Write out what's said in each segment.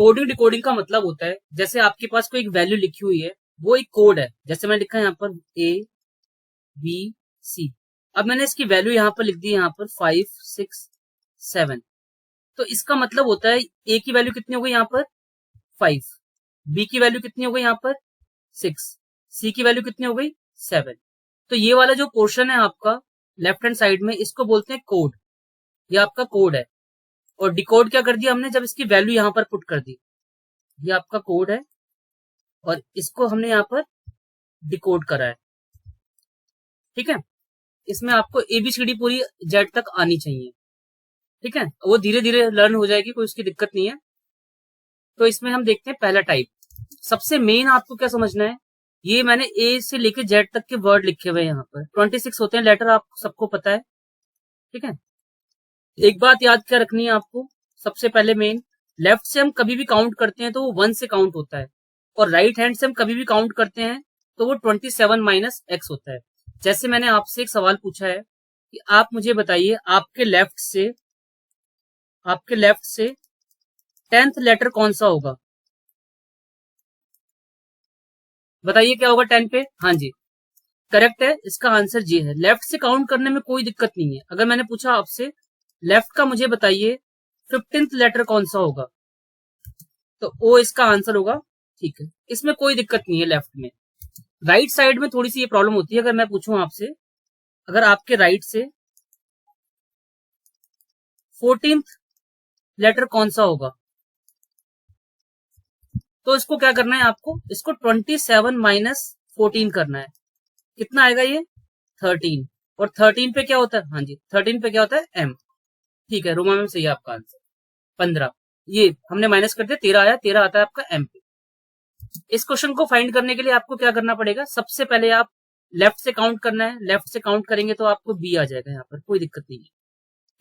Coding decoding का मतलब होता है जैसे आपके पास कोई एक वैल्यू लिखी हुई है, वो एक कोड है। जैसे मैंने लिखा है यहाँ पर ABC। अब मैंने इसकी वैल्यू यहाँ पर लिख दी, यहाँ पर 567। तो इसका मतलब होता है ए की वैल्यू कितनी हो गई यहाँ पर 5, बी की वैल्यू कितनी हो गई यहाँ पर 6, सी की वैल्यू कितनी हो गई 7। तो ये वाला जो पोर्शन है आपका लेफ्ट हैंड साइड में, इसको बोलते हैं कोड। ये आपका कोड है। और डिकोड क्या कर दिया हमने, जब इसकी वैल्यू यहां पर पुट कर दी। ये आपका कोड है और इसको हमने यहां पर डिकोड करा है। ठीक है, इसमें आपको एबीसीडी पूरी जेड तक आनी चाहिए। ठीक है, वो धीरे धीरे लर्न हो जाएगी, कोई उसकी दिक्कत नहीं है। तो इसमें हम देखते हैं पहला टाइप। सबसे मेन आपको क्या समझना है, ये मैंने ए से लेके जेड तक के वर्ड लिखे हुए हैं। यहाँ पर 26 होते हैं लेटर, आपको सबको पता है। ठीक है, एक बात याद क्या रखनी है आपको, सबसे पहले मेन, लेफ्ट से हम कभी भी काउंट करते हैं तो वो 1 से काउंट होता है, और राइट हैंड से हम कभी भी काउंट करते हैं तो वो 27 माइनस एक्स होता है। जैसे मैंने आपसे एक सवाल पूछा है कि आप मुझे बताइए आपके लेफ्ट से 10th लेटर कौन सा होगा, बताइए क्या होगा 10 पे। हाँ जी, करेक्ट है, इसका आंसर जी है। लेफ्ट से काउंट करने में कोई दिक्कत नहीं है। अगर मैंने पूछा आपसे लेफ्ट का मुझे बताइए 15th लेटर कौन सा होगा, तो ओ इसका आंसर होगा। ठीक है, इसमें कोई दिक्कत नहीं है लेफ्ट में। राइट साइड में थोड़ी सी ये प्रॉब्लम होती है। अगर मैं पूछूं आपसे, अगर आपके राइट से 14th लेटर कौन सा होगा, तो इसको क्या करना है आपको, इसको 27 माइनस 14 करना है। कितना आएगा ये 13। और 13 पे क्या होता है, हाँ जी 13 पे क्या होता है एम। ठीक है, रोमा में सही है आपका आंसर 15। ये हमने माइनस कर दिया, 13 आया, 13 आता है आपका एम पे। इस क्वेश्चन को फाइंड करने के लिए आपको क्या करना पड़ेगा, सबसे पहले आप लेफ्ट से काउंट करना है। लेफ्ट से काउंट करेंगे तो आपको बी आ जाएगा, यहाँ पर कोई दिक्कत नहीं है।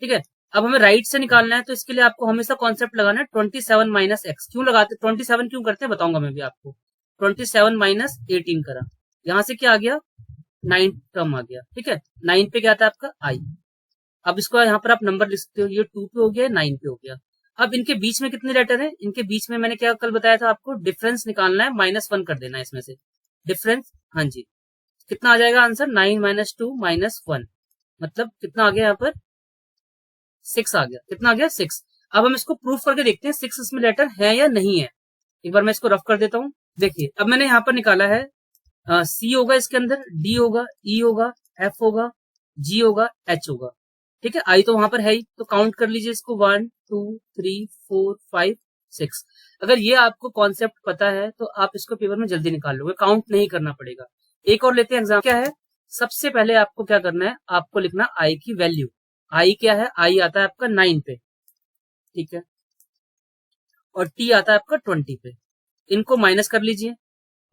ठीक है, अब हमें राइट से निकालना है, तो इसके लिए आपको हमेशा कॉन्सेप्ट लगाना है 27 माइनस एक्स। क्यों लगाते 27 क्यों करते हैं बताऊंगा मैं भी आपको। 27 माइनस 18 करा, यहां से क्या आ गया 9 टर्म आ गया। ठीक है, 9 पे क्या आता है आपका आई। अब इसको यहाँ पर आप नंबर लिख सकते हो, ये 2 पे हो गया, 9 पे हो गया। अब इनके बीच में कितने लेटर हैं, इनके बीच में मैंने क्या कल बताया था आपको, डिफरेंस निकालना है, -1 कर देना है इसमें से डिफरेंस। हाँ जी, कितना आ जाएगा आंसर 9 माइनस 2 माइनस 1, मतलब कितना आ गया यहाँ पर 6 आ गया। कितना आ गया 6। अब हम इसको प्रूफ करके देखते हैं 6 इसमें लेटर है या नहीं है। एक बार मैं इसको रफ कर देता हूँ। देखिए, अब मैंने यहाँ पर निकाला है सी होगा इसके अंदर, डी होगा, ई होगा, एफ होगा, जी होगा, एच होगा। ठीक है, आई तो वहां पर है ही, तो काउंट कर लीजिए इसको 1 2 3 4 5 6। अगर ये आपको कॉन्सेप्ट पता है तो आप इसको पेपर में जल्दी निकाल लोगे, काउंट नहीं करना पड़ेगा। एक और लेते हैं एग्जाम। क्या है, सबसे पहले आपको क्या करना है, आपको लिखना आई की वैल्यू। आई क्या है, आई आता है आपका 9 पे। ठीक है, और टी आता है आपका 20 पे। इनको माइनस कर लीजिए,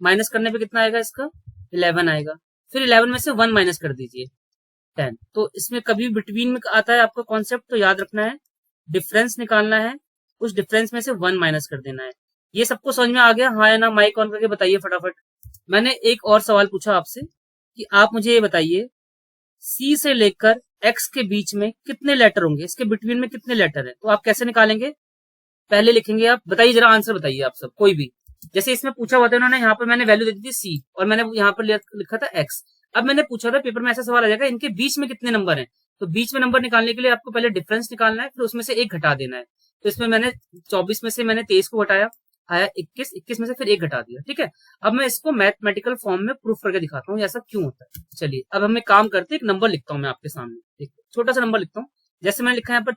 माइनस करने पे कितना आएगा इसका 11 आएगा। फिर 11 में से 1 माइनस कर दीजिए 10। तो इसमें कभी बिटवीन में आता है आपका कॉन्सेप्ट, तो याद रखना है डिफरेंस निकालना है, उस डिफरेंस में से 1 माइनस कर देना है। ये सबको समझ में आ गया, हाँ या ना, माइक ऑन करके बताइए फटाफट। मैंने एक और सवाल पूछा आपसे कि आप मुझे ये बताइए सी से लेकर एक्स के बीच में कितने लेटर होंगे, इसके बिटवीन में कितने लेटर है, तो आप कैसे निकालेंगे, पहले लिखेंगे आप, बताइए जरा आंसर बताइए आप सब कोई भी। जैसे इसमें पूछा हुआ था उन्होंने, यहाँ पर मैंने वैल्यू दे दी थी सी और मैंने यहाँ पर लिखा था एक्स। अब मैंने पूछा था पेपर में ऐसा सवाल आ जाएगा इनके बीच में कितने नंबर हैं, तो बीच में नंबर निकालने के लिए आपको पहले डिफरेंस निकालना है, फिर उसमें से एक घटा देना है। तो इसमें मैंने 24 में से मैंने 23 को घटाया, आया 21, 21 में से फिर एक घटा दिया। ठीक है, अब मैं इसको मैथमेटिकल फॉर्म में प्रूफ करके दिखाता हूँ ऐसा क्यों होता है। चलिए, अब हमें काम करते हैं, एक नंबर लिखता हूँ मैं आपके सामने, एक छोटा सा नंबर लिखता हूँ। जैसे मैंने लिखा है यहाँ पर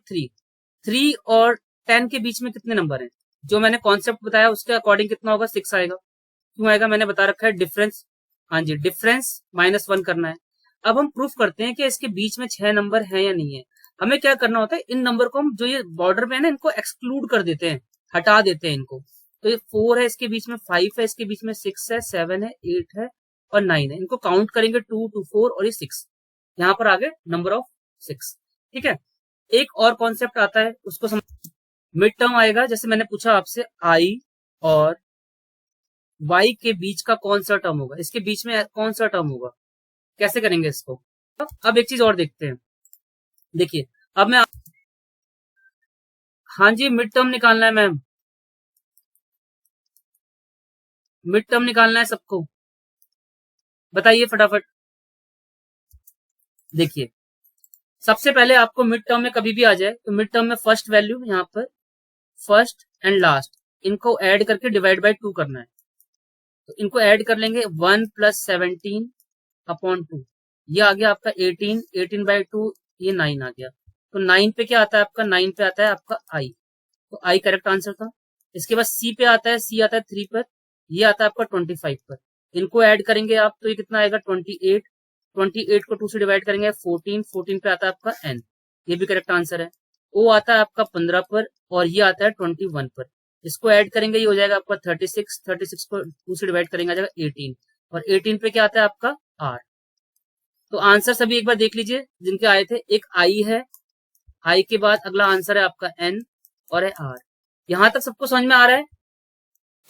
3 और 10 के बीच में कितने नंबर है, जो मैंने कॉन्सेप्ट बताया उसके अकॉर्डिंग कितना होगा 6 आएगा। क्यों आएगा, मैंने बता रखा है डिफरेंस। हाँ जी, डिफरेंस -1 करना है। अब हम प्रूफ करते हैं कि इसके बीच में 6 नंबर है या नहीं है। हमें क्या करना होता है, इन नंबर को हम जो ये बॉर्डर में है ना, इनको एक्सक्लूड कर देते हैं, हटा देते हैं इनको। तो ये 4 है इसके बीच में, 5 है इसके बीच में, 6 है, 7 है, 8 है और 9 है। इनको काउंट करेंगे 2 2 4 और ये 6, यहाँ पर आ गए नंबर ऑफ 6। ठीक है, एक और कॉन्सेप्ट आता है, उसको समझ, मिड टर्म आएगा। जैसे मैंने पूछा आपसे आई और वाई के बीच का कौन सा टर्म होगा, इसके बीच में कौन सा टर्म होगा, कैसे करेंगे इसको। अब एक चीज और देखते हैं, देखिए अब मैं, हाँ जी मिड टर्म निकालना है मैम, मिड टर्म निकालना है सबको, बताइए फटाफट। देखिए सबसे पहले आपको मिड टर्म में कभी भी आ जाए तो मिड टर्म में फर्स्ट वैल्यू यहाँ पर फर्स्ट एंड लास्ट इनको ऐड करके डिवाइड बाय 2 करना है। तो इनको ऐड कर लेंगे 1 + 17 अपॉन 2, ये आ गया आपका 18, 18/2 ये 9 आ गया। तो 9 पे क्या आता है आपका, 9 पे आता है आपका आई, तो आई करेक्ट आंसर था। इसके बाद सी पे आता है, सी आता है 3 पर, ये आता है आपका 25 पर। इनको ऐड करेंगे आप तो ये कितना आएगा 28, 28 को 2 से डिवाइड करेंगे 14, 14 पे आता है आपका एन, ये भी करेक्ट आंसर है। ओ आता है आपका 15 पर और ये आता है 21 पर। इसको ऐड करेंगे ये हो जाएगा आपका 36, 36 को 2 से डिवाइड करेंगे आ जाएगा 18 और 18 पे क्या आता है आपका आर। तो आंसर सभी एक बार देख लीजिए जिनके आए थे, एक आई है, आई के बाद अगला आंसर है आपका एन और है आर। यहां तक सबको समझ में आ रहा है।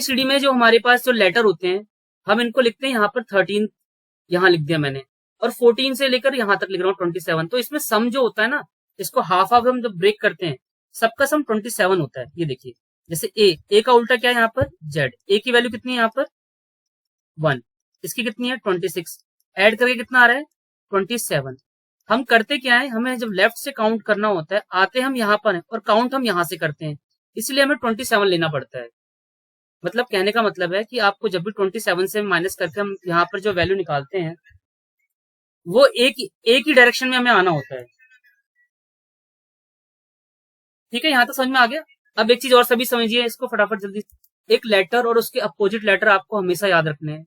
सीडी में जो हमारे पास जो लेटर होते हैं हम इनको लिखते हैं यहाँ पर 13, यहाँ लिख दिया मैंने, और 14 से लेकर यहाँ तक लिख रहा हूँ 27। तो इसमें सम जो होता है ना, इसको हाफ हाफ हम जब ब्रेक करते हैं सबका सम 27 होता है। ये देखिए जैसे ए का उल्टा क्या है यहाँ पर जेड, ए की वैल्यू कितनी है यहाँ पर 1, इसकी कितनी है 26, ऐड करके कितना आ रहा है 27। हम करते क्या है, हमें जब लेफ्ट से काउंट करना होता है आते हम यहाँ पर हैं और काउंट हम यहाँ से करते हैं, इसलिए हमें 27 लेना पड़ता है। मतलब कहने का मतलब है कि आपको जब भी 27 से माइनस करके हम यहाँ पर जो वैल्यू निकालते हैं वो एक ही डायरेक्शन में हमें आना होता है। ठीक है, यहाँ तक समझ में आ गया। अब एक चीज और सभी समझिए इसको फटाफट जल्दी। एक लेटर और उसके अपोजिट लेटर आपको हमेशा याद रखने हैं।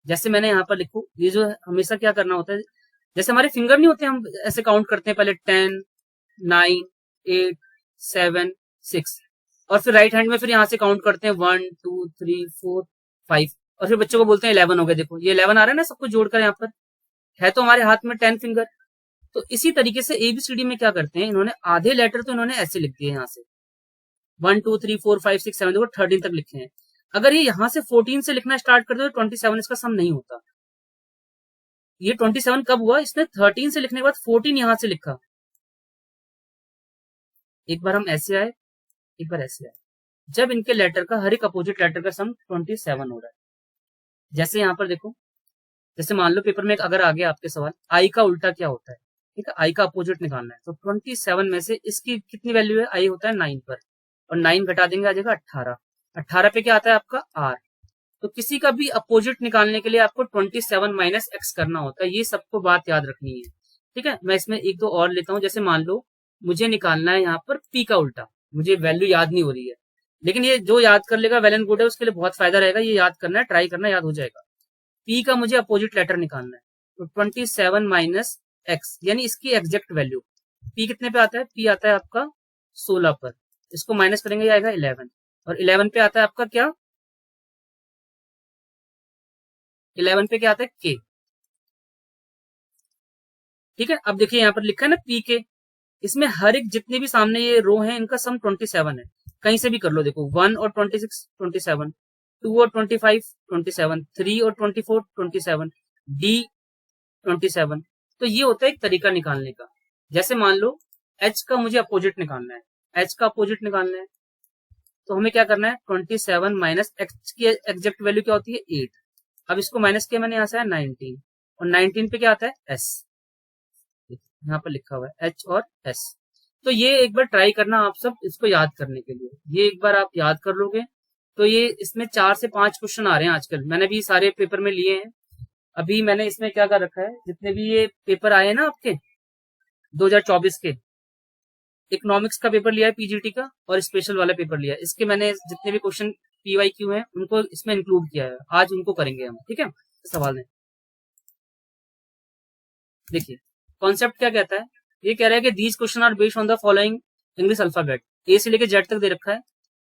जैसे मैंने यहाँ पर लिखू, ये जो है हमेशा क्या करना होता है, जैसे हमारे फिंगर नहीं होते, हम ऐसे काउंट करते हैं पहले 10, 9, 8, 7, 6 और फिर राइट हैंड में फिर यहाँ से काउंट करते हैं 1, 2, 3, 4, 5 और फिर बच्चों को बोलते हैं 11 हो गए। देखो ये 11 आ रहा है ना सबको जोड़कर, यहाँ पर है तो हमारे हाथ में 10 फिंगर। तो इसी तरीके से एबीसीडी में क्या करते हैं, इन्होंने आधे लेटर तो इन्होंने ऐसे लिख दिए यहाँ से 1, 2, 3, 4, 5, 6, 7 देखो 13 तक लिखे हैं। अगर ये यहाँ से 14 से लिखना स्टार्ट कर दो तो 27 इसका सम नहीं होता। ये 27 कब हुआ, इसने 13 से लिखने के बाद 14 यहां से लिखा। एक बार हम ऐसे आए, एक बार ऐसे आए, जब इनके लेटर का हर एक अपोजिट लेटर का सम 27 हो रहा है। जैसे यहाँ पर देखो, जैसे मान लो पेपर में अगर आ गया आपके सवाल आई का उल्टा क्या होता है, ठीक है, आई का अपोजिट निकालना है, तो 27 में से इसकी कितनी वैल्यू है, आई होता है 9 पर और 9 घटा देंगे आ जाएगा 18, 18 पे क्या आता है आपका आर। तो किसी का भी अपोजिट निकालने के लिए आपको 27 - x करना होता है, ये सबको बात याद रखनी है। ठीक है, मैं इसमें एक दो और लेता हूं। जैसे मान लो मुझे निकालना है यहाँ पर p का उल्टा, मुझे वैल्यू याद नहीं हो रही है, लेकिन ये जो याद कर लेगा वेल एंड गुड है, उसके लिए बहुत फायदा रहेगा। ये याद करना है, ट्राई करना, याद हो जाएगा। p का मुझे अपोजिट लेटर निकालना है, तो 27 - x यानी इसकी एग्जैक्ट वैल्यू। p कितने पे आता है, p आता है आपका 16 पर, इसको माइनस करेंगे आएगा 11 और 11 पे आता है आपका क्या, 11 पे क्या आता है k। ठीक है, अब देखिए यहाँ पर लिखा है ना पी के, इसमें हर एक जितने भी सामने ये रो हैं इनका सम 27 है। कहीं से भी कर लो, देखो 1 और 26 27, 2 और 25 27, 3 और 24 27, डी 27। तो ये होता है एक तरीका निकालने का। जैसे मान लो एच का मुझे अपोजिट निकालना है, एच का अपोजिट निकालना है तो हमें क्या करना है 27 - x की एग्जैक्ट वैल्यू क्या होती है 8। अब इसको माइनस किया मैंने, यहाँ से 19 और 19 पे क्या आता है s, यहाँ पर लिखा हुआ है एच और एस। तो ये एक बार ट्राई करना आप सब इसको याद करने के लिए, ये एक बार आप याद कर लोगे तो ये इसमें 4 से 5 क्वेश्चन आ रहे हैं आजकल, मैंने भी सारे पेपर में लिए हैं। अभी मैंने इसमें क्या कर रखा है, जितने भी ये पेपर आए हैं ना आपके 2024 के, इकोनॉमिक्स का पेपर लिया है पीजीटी का और स्पेशल वाला पेपर लिया है, इसके मैंने जितने भी क्वेश्चन पीवाईक्यू हैं उनको इसमें इंक्लूड किया है। आज उनको करेंगे हम, ठीक है। सवाल है, देखिए कॉन्सेप्ट क्या कहता है, ये कह रहा है कि these question are based on the following English alphabet, A से लेके जेड तक दे रखा है।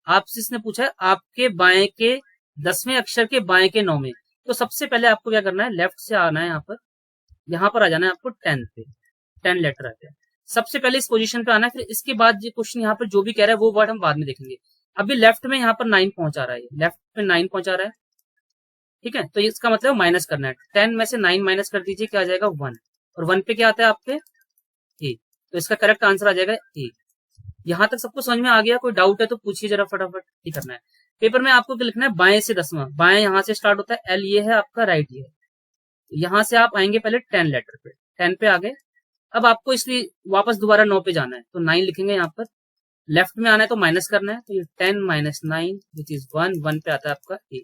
आपसे इसने पूछा है आपके बाएं के 10वें अक्षर के बाएं के 9 में, तो सबसे पहले आपको क्या करना है, लेफ्ट से आना है, यहाँ पर आ जाना है आपको 10 पे, 10 लेटर आते हैं, सबसे पहले इस पोजीशन पे आना है। फिर इसके बाद ये क्वेश्चन यहाँ पर जो भी कह रहा है वो वर्ड हम बाद में देखेंगे। अभी लेफ्ट में यहाँ पर 9 पहुंचा रहा है, लेफ्ट में 9 पहुंचा रहा है, ठीक है। तो इसका मतलब माइनस करना है, 10 में से 9 माइनस कर दीजिए, क्या आ जाएगा 1 और 1 पे क्या आता है आपके ए, तो इसका करेक्ट आंसर आ जाएगा ए। यहां तक सबको समझ में आ गया, कोई डाउट है तो पूछिए जरा फटाफट, ही करना है। पेपर में आपको क्या लिखना है, बाएं से 10वां, बाएं यहां से स्टार्ट होता है, एल ये है आपका, राइट ये है, यहां से आप आएंगे पहले 10 लेटर पे, 10 पे आ गए। अब आपको इसलिए वापस दोबारा 9 पे जाना है, तो 9 लिखेंगे यहाँ पर, लेफ्ट में आना है तो माइनस करना है, तो ये 10 माइनस 9 विच इज 1, 1 पे आता है आपका ए।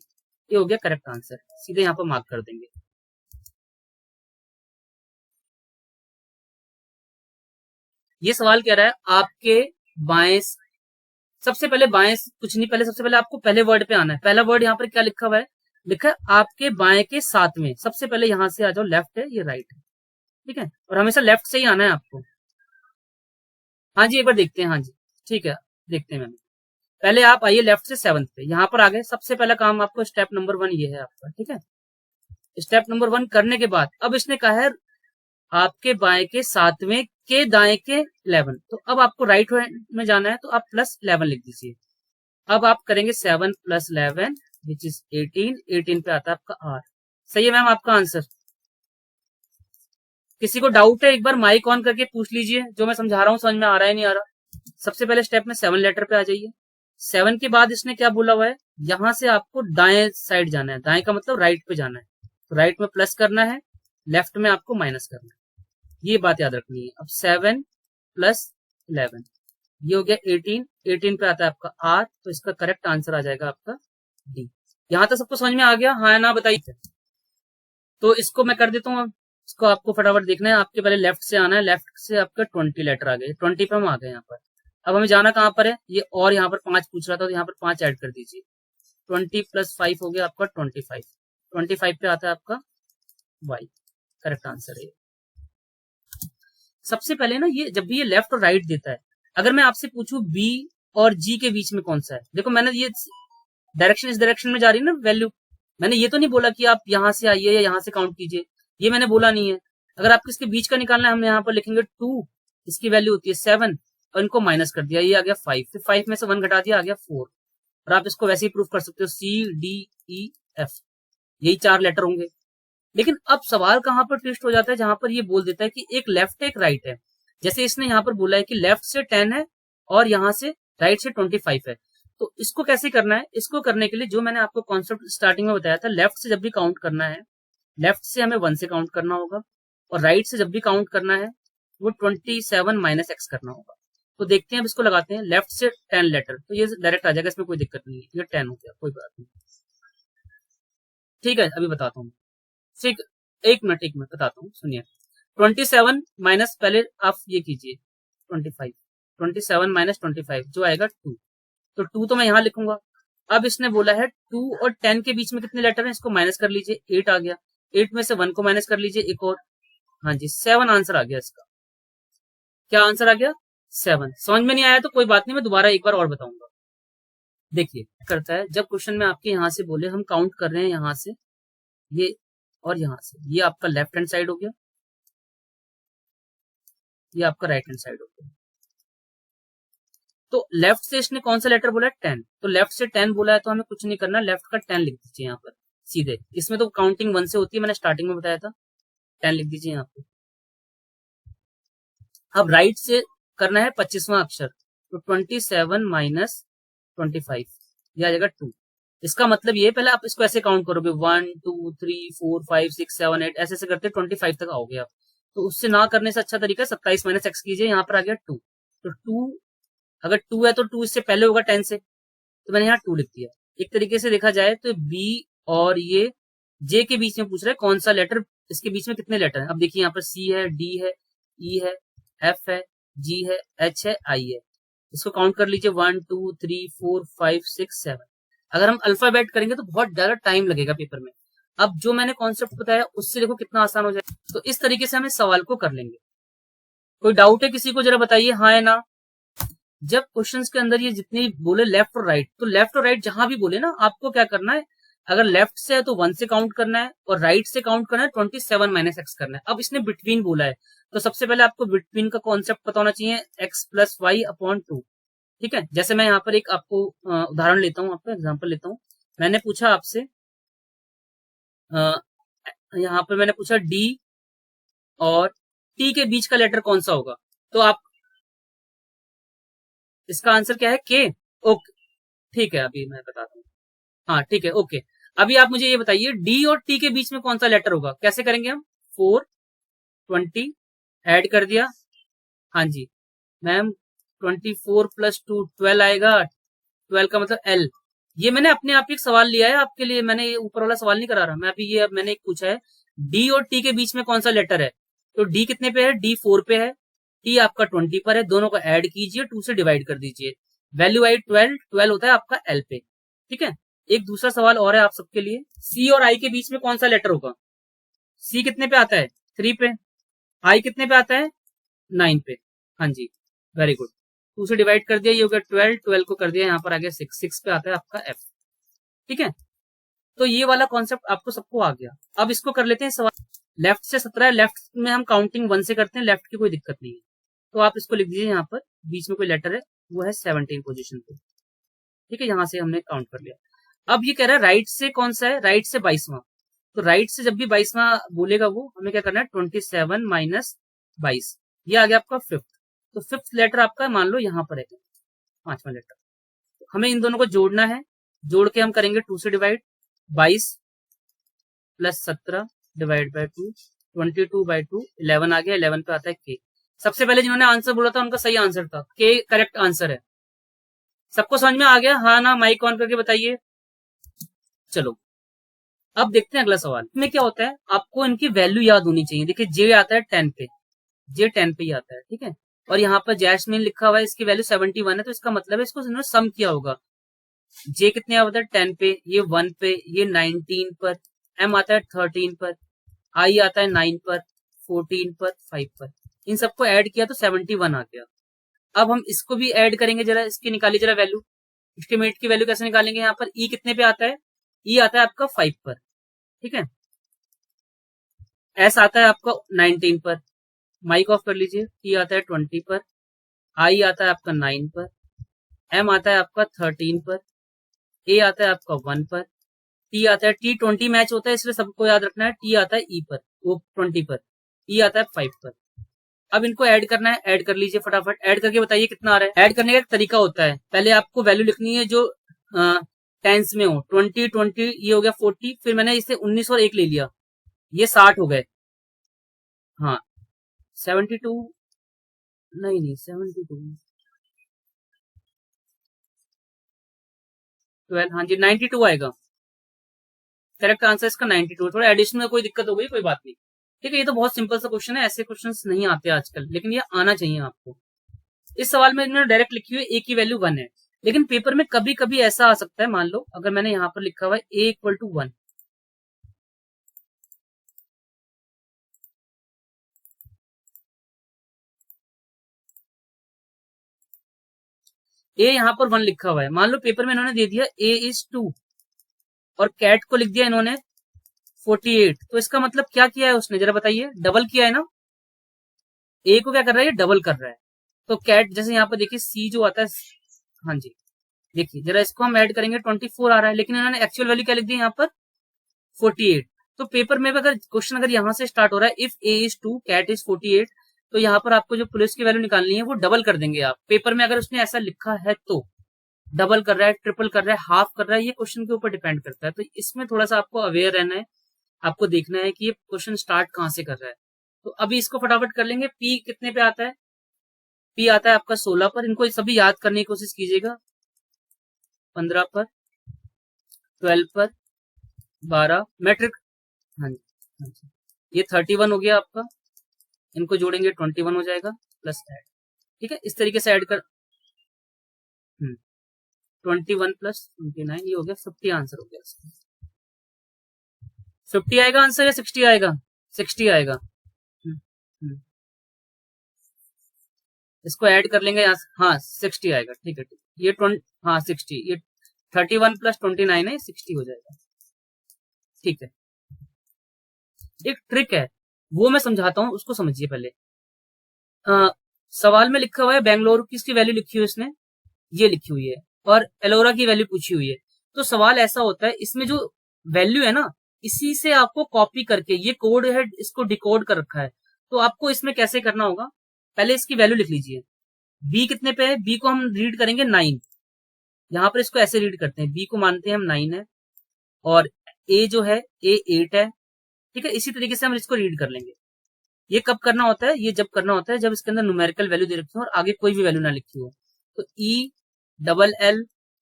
ये हो गया करेक्ट आंसर, सीधे यहाँ पर मार्क कर देंगे। ये सवाल कह रहा है आपके बाएं, सबसे पहले बाएं, कुछ नहीं, पहले सबसे पहले आपको पहले वर्ड पे आना है। पहला वर्ड यहाँ पर क्या लिखा हुआ है, लिखा है आपके बाएं के साथ में, सबसे पहले यहां से आ जाओ, लेफ्ट है ये राइट है, ठीक है, और हमेशा लेफ्ट से ही आना है आपको। हाँ जी, एक बार देखते हैं, हाँ जी ठीक है, देखते हैं मैम। पहले आप आइए लेफ्ट से 7th पे, यहां पर आ गए, सबसे पहला काम आपको स्टेप नंबर 1 ये है आपका, ठीक है। स्टेप नंबर 1 करने के बाद अब इसने कहा है आपके बाएं के 7वें के दाएं के 11, तो अब आपको राइट हैंड में जाना है, तो आप प्लस 11 लिख दीजिए। अब आप करेंगे 7 प्लस 11 विच इज 18, 18 पे आता है आपका आर। सही है मैम आपका आंसर। किसी को डाउट है एक बार माइक ऑन करके पूछ लीजिए, जो मैं समझा रहा हूँ समझ में आ रहा है नहीं आ रहा। सबसे पहले स्टेप में 7 लेटर पे आ जाइए, 7 के बाद इसने क्या बोला हुआ है, यहां से आपको दाएं साइड जाना है, दाएं का मतलब राइट पे जाना है, तो राइट में प्लस करना है, लेफ्ट में आपको माइनस करना है, ये बात याद रखनी है। अब 7 प्लस 11 ये हो गया 18, 18 पे आता है आपका आर, तो इसका करेक्ट आंसर आ जाएगा आपका डी। यहां तक सबको समझ में आ गया, हाँ ना बताइए। तो इसको मैं कर देता हूँ, इसको आपको फटाफट देखना है, आपके पहले लेफ्ट से आना है, लेफ्ट से आपका 20 लेटर आ गए, 20 पे हम आ गए यहाँ पर। अब हमें जाना कहाँ पर है, ये और यहाँ पर 5 पूछ रहा था, तो यहाँ पर 5 ऐड कर दीजिए, 20 प्लस 5 हो गया आपका 25, 25 पे आता है आपका वाई, करेक्ट आंसर है। सबसे पहले ना ये जब भी ये लेफ्ट और राइट देता है, अगर मैं आपसे पूछूं बी और जी के बीच में कौन सा है, देखो मैंने ये डायरेक्शन इस डायरेक्शन में जा रही है ना वैल्यू, मैंने ये तो नहीं बोला कि आप यहां से आइए या यहां से काउंट कीजिए, ये मैंने बोला नहीं है। अगर आपको इसके बीच का निकालना है, हम यहाँ पर लिखेंगे 2, इसकी वैल्यू होती है 7, और इनको माइनस कर दिया, ये आ गया 5, फिर 5 में से 1 घटा दिया, आ गया 4, और आप इसको वैसे ही प्रूफ कर सकते हो, सी डी ई एफ, यही 4 लेटर होंगे। लेकिन अब सवाल कहां पर ट्विस्ट हो जाता है, जहां पर ये बोल देता है कि एक लेफ्ट एक राइट है, जैसे इसने यहाँ पर बोला है कि लेफ्ट से 10 है और यहां से राइट से 25 है, तो इसको कैसे करना है, इसको करने के लिए जो मैंने आपको कॉन्सेप्ट स्टार्टिंग में बताया था, लेफ्ट से जब भी काउंट करना है, लेफ्ट से हमें 1 से काउंट करना होगा, और राइट से जब भी काउंट करना है वो 27 माइनस एक्स करना होगा। तो देखते हैं, अब इसको लगाते हैं, लेफ्ट से 10 लेटर, तो ये डायरेक्ट आ जाएगा, इसमें कोई दिक्कत नहीं है, ये 10 हो गया, कोई बात नहीं, ठीक है। अभी बताता हूँ, ठीक, एक मिनट बताता हूँ, सुनिए। 27 माइनस, पहले आप ये कीजिए 25, 27 माइनस 25 जो आएगा 2, तो 2 तो मैं यहां लिखूंगा। अब इसने बोला है 2 और 10 के बीच में कितने लेटर हैं, इसको माइनस कर लीजिए, 8 आ गया, 8 में से 1 को माइनस कर लीजिए, एक और, हाँ जी 7 आंसर आ गया इसका। क्या आंसर आ गया, 7। समझ में नहीं आया तो कोई बात नहीं, मैं दोबारा एक बार और बताऊंगा। देखिए करता है, जब क्वेश्चन में आपके यहां से बोले हम काउंट कर रहे हैं यहां से ये, और यहां से ये आपका लेफ्ट हैंड साइड हो गया, ये आपका राइट हैंड साइड हो गया। तो लेफ्ट से इसने कौन सा लेटर बोला है, 10, तो लेफ्ट से 10 बोला है, तो हमें कुछ नहीं करना, लेफ्ट का 10 लिख दीजिए यहाँ पर सीधे, इसमें तो काउंटिंग 1 से होती है, मैंने स्टार्टिंग में बताया था, 10 लिख दीजिए यहाँ पे। अब राइट से करना है 25वां अक्षर, तो 27 माइनस 25 यह आ जाएगा 2। इसका मतलब ये, पहले आप इसको ऐसे काउंट करोगे 1 2 3 4 5 6 7 8 ऐसे करते 25 तक आओगे आप, तो उससे ना करने से अच्छा तरीका 27 माइनस एक्स कीजिए, यहाँ पर आ गया 2, तो 2 अगर 2 है तो 2 इससे पहले होगा 10 से, तो मैंने यहाँ 2 लिख दिया। एक तरीके से देखा जाए तो बी और ये जे के बीच में पूछ रहा है कौन सा लेटर, इसके बीच में कितने लेटर हैं। अब देखिए यहाँ पर सी है, डी है, ई है, एफ है, जी है, एच है, आई है, इसको काउंट कर लीजिए 1 2 3 4 5 6 7। अगर हम अल्फाबेट करेंगे तो बहुत ज्यादा टाइम लगेगा पेपर में, अब जो मैंने कॉन्सेप्ट बताया उससे देखो कितना आसान हो जाएगा। तो इस तरीके से हम इस सवाल को कर लेंगे। कोई डाउट है किसी को, जरा बताइए हाँ या ना। जब क्वेश्चंस के अंदर ये जितने बोले लेफ्ट और राइट, तो लेफ्ट और राइट जहां भी बोले ना, आपको क्या करना है, अगर लेफ्ट से है तो 1 से काउंट करना है, और राइट से काउंट करना है 27 माइनस एक्स करना है। अब इसने बिटवीन बोला है, तो सबसे पहले आपको बिटवीन का कॉन्सेप्ट पता होना चाहिए, एक्स प्लस वाई अपॉन 2, ठीक है। जैसे मैं यहाँ पर एक आपको उदाहरण लेता हूँ, आपका एग्जाम्पल लेता हूँ। मैंने पूछा आपसे, यहाँ पर मैंने पूछा डी और टी के बीच का लेटर कौन सा होगा, तो आप इसका आंसर क्या है, के। ओके, ठीक है, अभी मैं बताता हूँ। हाँ ठीक है, ओके। अभी आप मुझे ये बताइए, डी और टी के बीच में कौन सा लेटर होगा, कैसे करेंगे हम? 4, 20 ऐड कर दिया। हाँ जी मैम, 24 + 2 12 आएगा। 12 का मतलब एल। ये मैंने अपने आप ही एक सवाल लिया है आपके लिए, मैंने ये ऊपर वाला सवाल नहीं करा रहा मैं अभी, ये अब मैंने एक पूछा है, डी और टी के बीच में कौन सा लेटर है? तो डी कितने पे है? डी 4 पे है, टी आपका 20 पर है, दोनों को ऐड कीजिए, 2 से डिवाइड कर दीजिए, वैल्यू आई 12, 12 होता है आपका एल पे। ठीक है, एक दूसरा सवाल और है आप सबके लिए, सी और आई के बीच में कौन सा लेटर होगा? सी कितने पे आता है? 3 पे। आई कितने पे आता है? 9 पे। हाँ जी, वेरी गुड। 2 से डिवाइड कर दिया, ये हो गया 12, 12 को कर दिया यहाँ पर आ गया 6, 6 पे आता है आपका एफ। ठीक है, तो ये वाला कॉन्सेप्ट आपको सबको आ गया। अब इसको कर लेते हैं सवाल। लेफ्ट से 17 है, लेफ्ट में हम काउंटिंग 1 से करते हैं, लेफ्ट की कोई दिक्कत नहीं है, तो आप इसको लिख दीजिए यहाँ पर, बीच में कोई लेटर है, वो है 17 पोजीशन पे। ठीक है, यहाँ से हमने काउंट कर लिया। अब ये कह रहा है राइट से कौन सा है? राइट से 22वां। तो राइट से जब भी 22वां बोलेगा वो, हमें क्या करना है? 27 - 22, ये आ गया आपका फिफ्थ। तो फिफ्थ लेटर आपका मान लो यहाँ पर है, 5वां लेटर। हमें इन दोनों को जोड़ना है, जोड़ के हम करेंगे 2 से डिवाइड, 22 + 17 डिवाइड बाय 2, 22/2, 11 आ गया, 11 पे आता है के। सबसे पहले जिन्होंने आंसर बोला था उनका सही आंसर था, के करेक्ट आंसर है। सबको समझ में आ गया? हाँ ना, माइक ऑन करके बताइए। चलो अब देखते हैं अगला सवाल में क्या होता है। आपको इनकी वैल्यू याद होनी चाहिए। देखिए जे आता है 10 पे, जे 10 पे ही आता है, ठीक है। और यहाँ पर जैस्मिन लिखा हुआ है, इसकी वैल्यू 71 है, तो इसका मतलब है इसको इन्होंने सम किया होगा। जे कितने आता है? 10 पे, ये 1 पे, ये 19 पर, एम आता है 13 पर, आई आता है 9 पर, 14 पर, 5 पर। इन सबको ऐड किया तो 71 आ गया। अब हम इसको भी ऐड करेंगे, जरा इसकी निकालिए जरा वैल्यू। एस्टिमेट की वैल्यू कैसे निकालेंगे? यहाँ पर ई कितने पे आता है? ई आता है आपका 5 पर, ठीक है। एस आता है आपका 19 पर, माइक ऑफ कर लीजिए। टी आता है 20 पर, आई आता है आपका 9 पर, एम आता है आपका 13 पर, ए आता है आपका 1 पर, टी आता है, टी 20 मैच होता है इसलिए सबको याद रखना है, टी आता है ई पर, वो 20 पर, ई आता है 5 पर। अब इनको ऐड करना है, ऐड कर लीजिए फटाफट। ऐड करके बताइए कितना आ रहा है। ऐड करने का एक तरीका होता है, पहले आपको वैल्यू लिखनी है जो टेंस में हो। 20 20 ये हो गया 40, फिर मैंने इसे 19 और 1 ले लिया, ये 60 हो गए। हाँ 72, नहीं नहीं 72, 12, हाँ जी 92 आएगा। करेक्ट आंसर इसका 92। थोड़ा एडिशन में कोई दिक्कत हो गई, कोई बात नहीं, ठीक है। ये तो बहुत सिंपल सा क्वेश्चन है, ऐसे क्वेश्चंस नहीं आते आजकल, लेकिन ये आना चाहिए आपको। इस सवाल में इन्होंने डायरेक्ट लिखी हुई ए की वैल्यू 1 है, लेकिन पेपर में कभी कभी ऐसा आ सकता है, मान लो अगर मैंने यहाँ पर लिखा हुआ है ए इक्वल टू 1, ए यहाँ पर 1 लिखा हुआ है, मान लो पेपर में इन्होंने दे दिया ए इज 2 और कैट को लिख दिया इन्होंने 48, तो इसका मतलब क्या किया है उसने, जरा बताइए। डबल किया है ना, ए को क्या कर रहा है? ये डबल कर रहा है। तो कैट, जैसे यहाँ पर देखिए सी जो आता है, हाँ जी देखिए जरा इसको हम ऐड करेंगे 24 आ रहा है, लेकिन इन्होंने एक्चुअल वैल्यू क्या लिख दी यहाँ पर? 48। तो पेपर में अगर क्वेश्चन अगर यहाँ से स्टार्ट हो रहा है, if A is 2 cat is 48, तो यहाँ पर आपको जो पुलिस की वैल्यू निकालनी है वो डबल कर देंगे आप। पेपर में अगर उसने ऐसा लिखा है तो डबल कर रहा है, ट्रिपल कर रहा है, हाफ कर रहा है, ये क्वेश्चन के ऊपर डिपेंड करता है। तो इसमें थोड़ा सा आपको अवेयर रहना है, आपको देखना है कि ये क्वेश्चन स्टार्ट कहाँ से कर रहा है। तो अभी इसको फटाफट कर लेंगे। पी कितने पे आता है? पी आता है आपका 16 पर। इनको सभी याद करने की कोशिश कीजिएगा। 15 पर, 12 पर, 12 मैट्रिक, हाँ जी हाँ जी, ये 31 हो गया आपका। इनको जोड़ेंगे 21 हो जाएगा, प्लस ऐड, ठीक है। इस तरीके से ऐड कर 21 + 29, ये हो गया 50 आंसर हो गया। 50 आएगा आंसर या 60 आएगा? 60 आएगा। इसको ऐड कर लेंगे यहाँ, हाँ 60 आएगा, ठीक है ठीक। ये 20, हाँ 60, ये 31 + 29 है, 60 हो जाएगा, ठीक है। एक ट्रिक है वो मैं समझाता हूँ, उसको समझिए पहले। सवाल में लिखा हुआ है बेंगलुरु की, इसकी वैल्यू लिखी हुई है इसने, ये लिखी हुई है, और एलोरा की वैल्यू पूछी हुई है। तो सवाल ऐसा होता है, इसमें जो वैल्यू है ना, इसी से आपको कॉपी करके, ये कोड है इसको डिकोड कर रखा है, तो आपको इसमें कैसे करना होगा, पहले इसकी वैल्यू लिख लीजिए। बी कितने पे है? बी को हम रीड करेंगे 9, यहाँ पर इसको ऐसे रीड करते हैं, बी को मानते हैं हम 9 है और ए जो है ए 8 है, ठीक है। इसी तरीके से हम इसको रीड कर लेंगे। ये कब करना होता है, ये जब करना होता है जब इसके अंदर न्यूमेरिकल वैल्यू दे रखी हो और आगे कोई भी वैल्यू ना लिखी हो। तो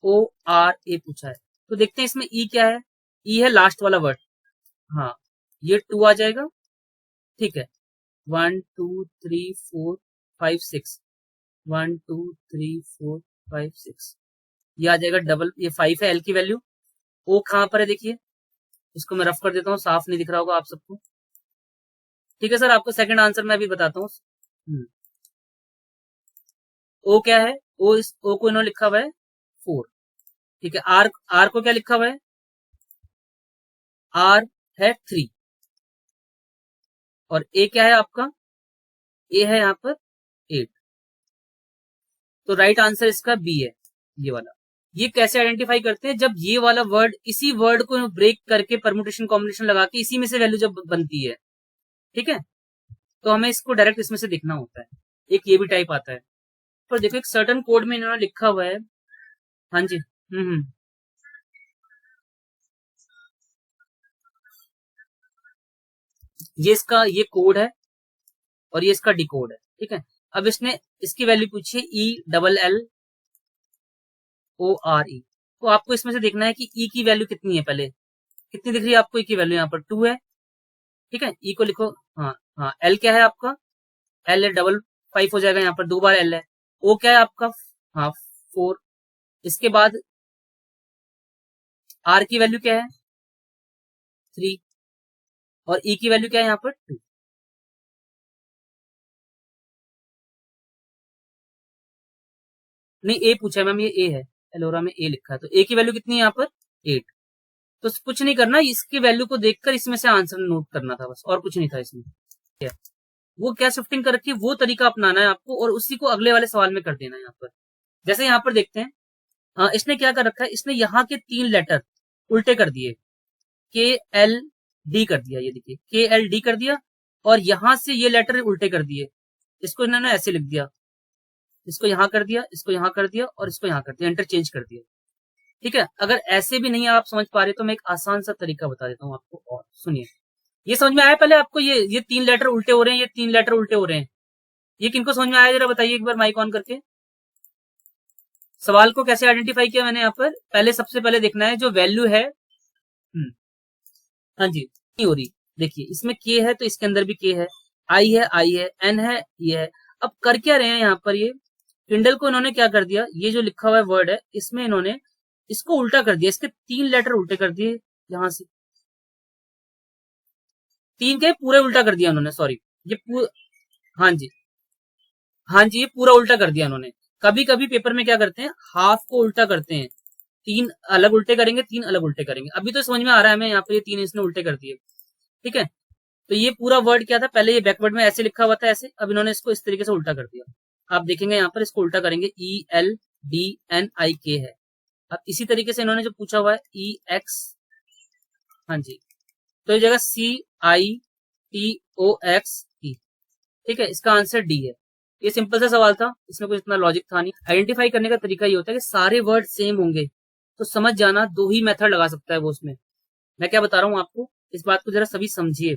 ELLORA पूछा है, तो देखते हैं इसमें ई क्या है। ई है लास्ट वाला वर्ड, हाँ ये 2 आ जाएगा, ठीक है। 1 2 3 4 5 6, 1 2 3 4 5 6, ये आ जाएगा डबल, ये 5 है एल की वैल्यू। ओ कहां पर है देखिए, इसको मैं रफ कर देता हूँ, साफ नहीं दिख रहा होगा आप सबको, ठीक है सर। आपको सेकंड आंसर मैं अभी बताता हूँ। ओ क्या है, ओ इस ओ को इन्होंने लिखा हुआ है 4, ठीक है। आर आर को क्या लिखा हुआ है, आर है 3 और ए क्या है आपका, ए है यहाँ पर 8। तो राइट आंसर इसका बी है, ये वाला। ये कैसे आइडेंटिफाई करते हैं, जब ये वाला वर्ड इसी वर्ड को ब्रेक करके परमुटेशन कॉम्बिनेशन लगा के इसी में से वैल्यू जब बनती है, ठीक है, तो हमें इसको डायरेक्ट इसमें से देखना होता है। एक ये भी टाइप आता है, पर देखो एक सर्टन कोड में इन्होंने लिखा हुआ है। हाँ जी, ये इसका ये कोड है और ये इसका डिकोड है, ठीक है। अब इसने इसकी वैल्यू पूछी है ELLORE, तो आपको इसमें से देखना है कि ई की वैल्यू कितनी है, पहले कितनी दिख रही है आपको, ई की वैल्यू यहाँ पर 2 है, ठीक है। ई को लिखो, हाँ हाँ। एल क्या है आपका, एल है डबल 5 हो जाएगा, यहाँ पर 2 बार एल है। ओ क्या है आपका, हाँ 4। इसके बाद आर की वैल्यू क्या है 3 और ई की वैल्यू क्या है यहाँ पर 2। नहीं ए पूछा है मैम, ये ए है, एलोरा में ए लिखा है, तो ए की वैल्यू कितनी है यहाँ पर 8। तो कुछ नहीं करना, इसकी वैल्यू को देखकर इसमें से आंसर नोट करना था बस, और कुछ नहीं था इसमें। क्या वो क्या शिफ्टिंग कर रखी है, वो तरीका अपनाना है आपको और उसी को अगले वाले सवाल में कर देना है यहाँ पर। जैसे यहाँ पर देखते हैं, इसने क्या कर रखा है, इसने यहाँ के 3 लेटर उल्टे कर दिए, KLD कर दिया, ये देखिए KLD कर दिया, और यहां से ये लेटर उल्टे कर दिए, इसको इन्होंने ऐसे लिख दिया, इसको यहां कर दिया, इसको यहां कर दिया और इसको यहां कर दिया, इंटरचेंज कर दिया, ठीक है। अगर ऐसे भी नहीं आप समझ पा रहे तो मैं एक आसान सा तरीका बता देता हूँ आपको, और सुनिए। ये समझ में आया पहले आपको, ये 3 लेटर उल्टे हो रहे हैं, ये 3 लेटर उल्टे हो रहे हैं, ये किनको समझ में आया जरा बताइए एक बार माइक ऑन करके। सवाल को कैसे आइडेंटिफाई किया मैंने यहाँ पर, पहले सबसे पहले देखना है जो वैल्यू है, हाँ जी नहीं हो रही, देखिए इसमें के है तो इसके अंदर भी के है, आई है, एन है, ये है। अब कर क्या रहे हैं यहाँ पर, ये किंडल को इन्होंने क्या कर दिया, ये जो लिखा हुआ है वर्ड है इसमें इन्होंने इसको उल्टा कर दिया, इसके 3 लेटर उल्टे कर दिए, यहां से 3 के पूरे उल्टा कर दिया उन्होंने, सॉरी ये हाँ जी, हाँ जी, ये पूरा उल्टा कर दिया उन्होंने। कभी कभी पेपर में क्या करते हैं, हाफ को उल्टा करते हैं, 3 अलग उल्टे करेंगे, 3 अलग उल्टे करेंगे। अभी तो समझ में आ रहा है हमें, यहाँ पे ये 3 इसने उल्टे कर दिए, ठीक है। तो ये पूरा वर्ड क्या था, पहले ये बैकवर्ड में ऐसे लिखा हुआ था ऐसे, अब इन्होंने इसको इस तरीके से उल्टा कर दिया। आप देखेंगे यहाँ पर इसको उल्टा करेंगे, ELDNIK है। अब इसी तरीके से इन्होंने जो पूछा हुआ है EX, हाँ जी, तो ये जगह CITOXE, ठीक है। इसका आंसर डी है। ये सिंपल सा सवाल था, इसमें कुछ इतना लॉजिक था नहीं। आइडेंटिफाई करने का तरीका ये होता है कि सारे वर्ड सेम होंगे तो समझ जाना, 2 ही मेथड लगा सकता है वो उसमें। मैं क्या बता रहा हूँ आपको, इस बात को जरा सभी समझिए।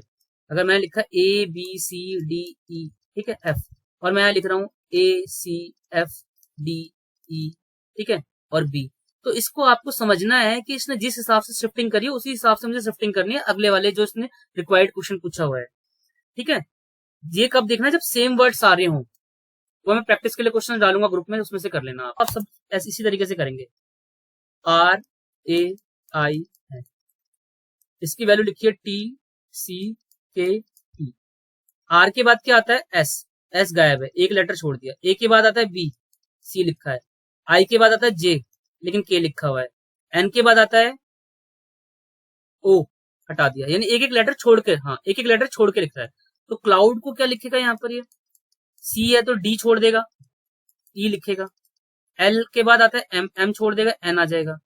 अगर मैंने लिखा ABCDE, ठीक है, F, और मैं यहाँ लिख रहा हूँ ACFDE, ठीक है, और B, तो इसको आपको समझना है कि इसने जिस हिसाब से शिफ्टिंग करी है उसी हिसाब से मुझे शिफ्टिंग करनी है अगले वाले जो इसने रिक्वायर्ड क्वेश्चन पूछा हुआ है, ठीक है। ये कब देखना, जब सेम वर्ड सारे हों, वो मैं प्रैक्टिस के लिए क्वेश्चन डालूंगा ग्रुप में, उसमें से कर लेना आप सब ऐसे इसी तरीके से करेंगे। RAI है, इसकी वैल्यू लिखिए TCKT। आर के बाद क्या आता है एस गायब है, एक लेटर छोड़ दिया। ए के बाद आता है B, C लिखा है। आई के बाद आता है J, लेकिन के लिखा हुआ है। एन के बाद आता है O, हटा दिया, यानी एक एक लेटर छोड़ के, हाँ एक एक लेटर छोड़ के लिख रहा है। तो क्लाउड को क्या लिखेगा यहाँ पर, ये C है तो D छोड़ देगा, E लिखेगा। L के बाद आता है M छोड़ देगा, N आ जाएगा।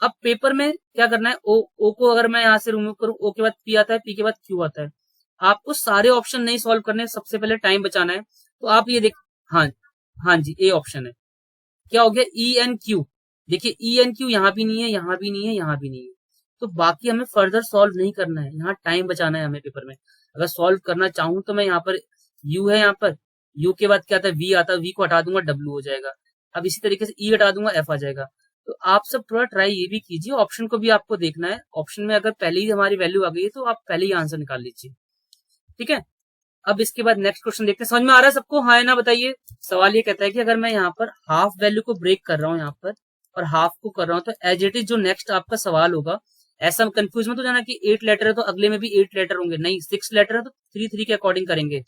अब पेपर में क्या करना है, O को अगर मैं यहां से रिमूव करूं, O के बाद P आता है, P के बाद Q आता है। आपको सारे ऑप्शन नहीं सॉल्व करने, सबसे पहले टाइम बचाना है। तो आप ये देख, हाँ हाँ जी, ए ऑप्शन है। क्या हो गया, ENQ, देखिए ई एन क्यू यहाँ भी नहीं है, यहाँ भी नहीं है, यहाँ भी नहीं है, तो बाकी हमें फर्दर सॉल्व नहीं करना है, यहाँ टाइम बचाना है हमें पेपर में। अगर सॉल्व करना चाहूँ तो मैं यहाँ पर यू है, यहाँ पर यू के बाद क्या आता है वी आता है, वी को हटा दूंगा डब्ल्यू हो जाएगा। अब इसी तरीके से ई हटा दूंगा एफ आ जाएगा। तो आप सब थोड़ा ट्राई ये भी कीजिए, ऑप्शन को भी आपको देखना है, ऑप्शन में अगर पहले ही हमारी वैल्यू आ गई है तो आप पहले ही आंसर निकाल लीजिए, ठीक है। अब इसके बाद नेक्स्ट क्वेश्चन देखते हैं, समझ में आ रहा है सबको, हाँ है ना, बताइए। सवाल ये कहता है कि अगर मैं यहाँ पर हाफ वैल्यू को ब्रेक कर रहा हूँ यहाँ पर और हाफ को कर रहा हूँ, तो एज इट इज जो नेक्स्ट आपका सवाल होगा, ऐसा कंफ्यूज मत हो जाना कि 8 लेटर है तो अगले में भी 8 लेटर होंगे, नहीं 6 लेटर है तो 3 के अकॉर्डिंग करेंगे,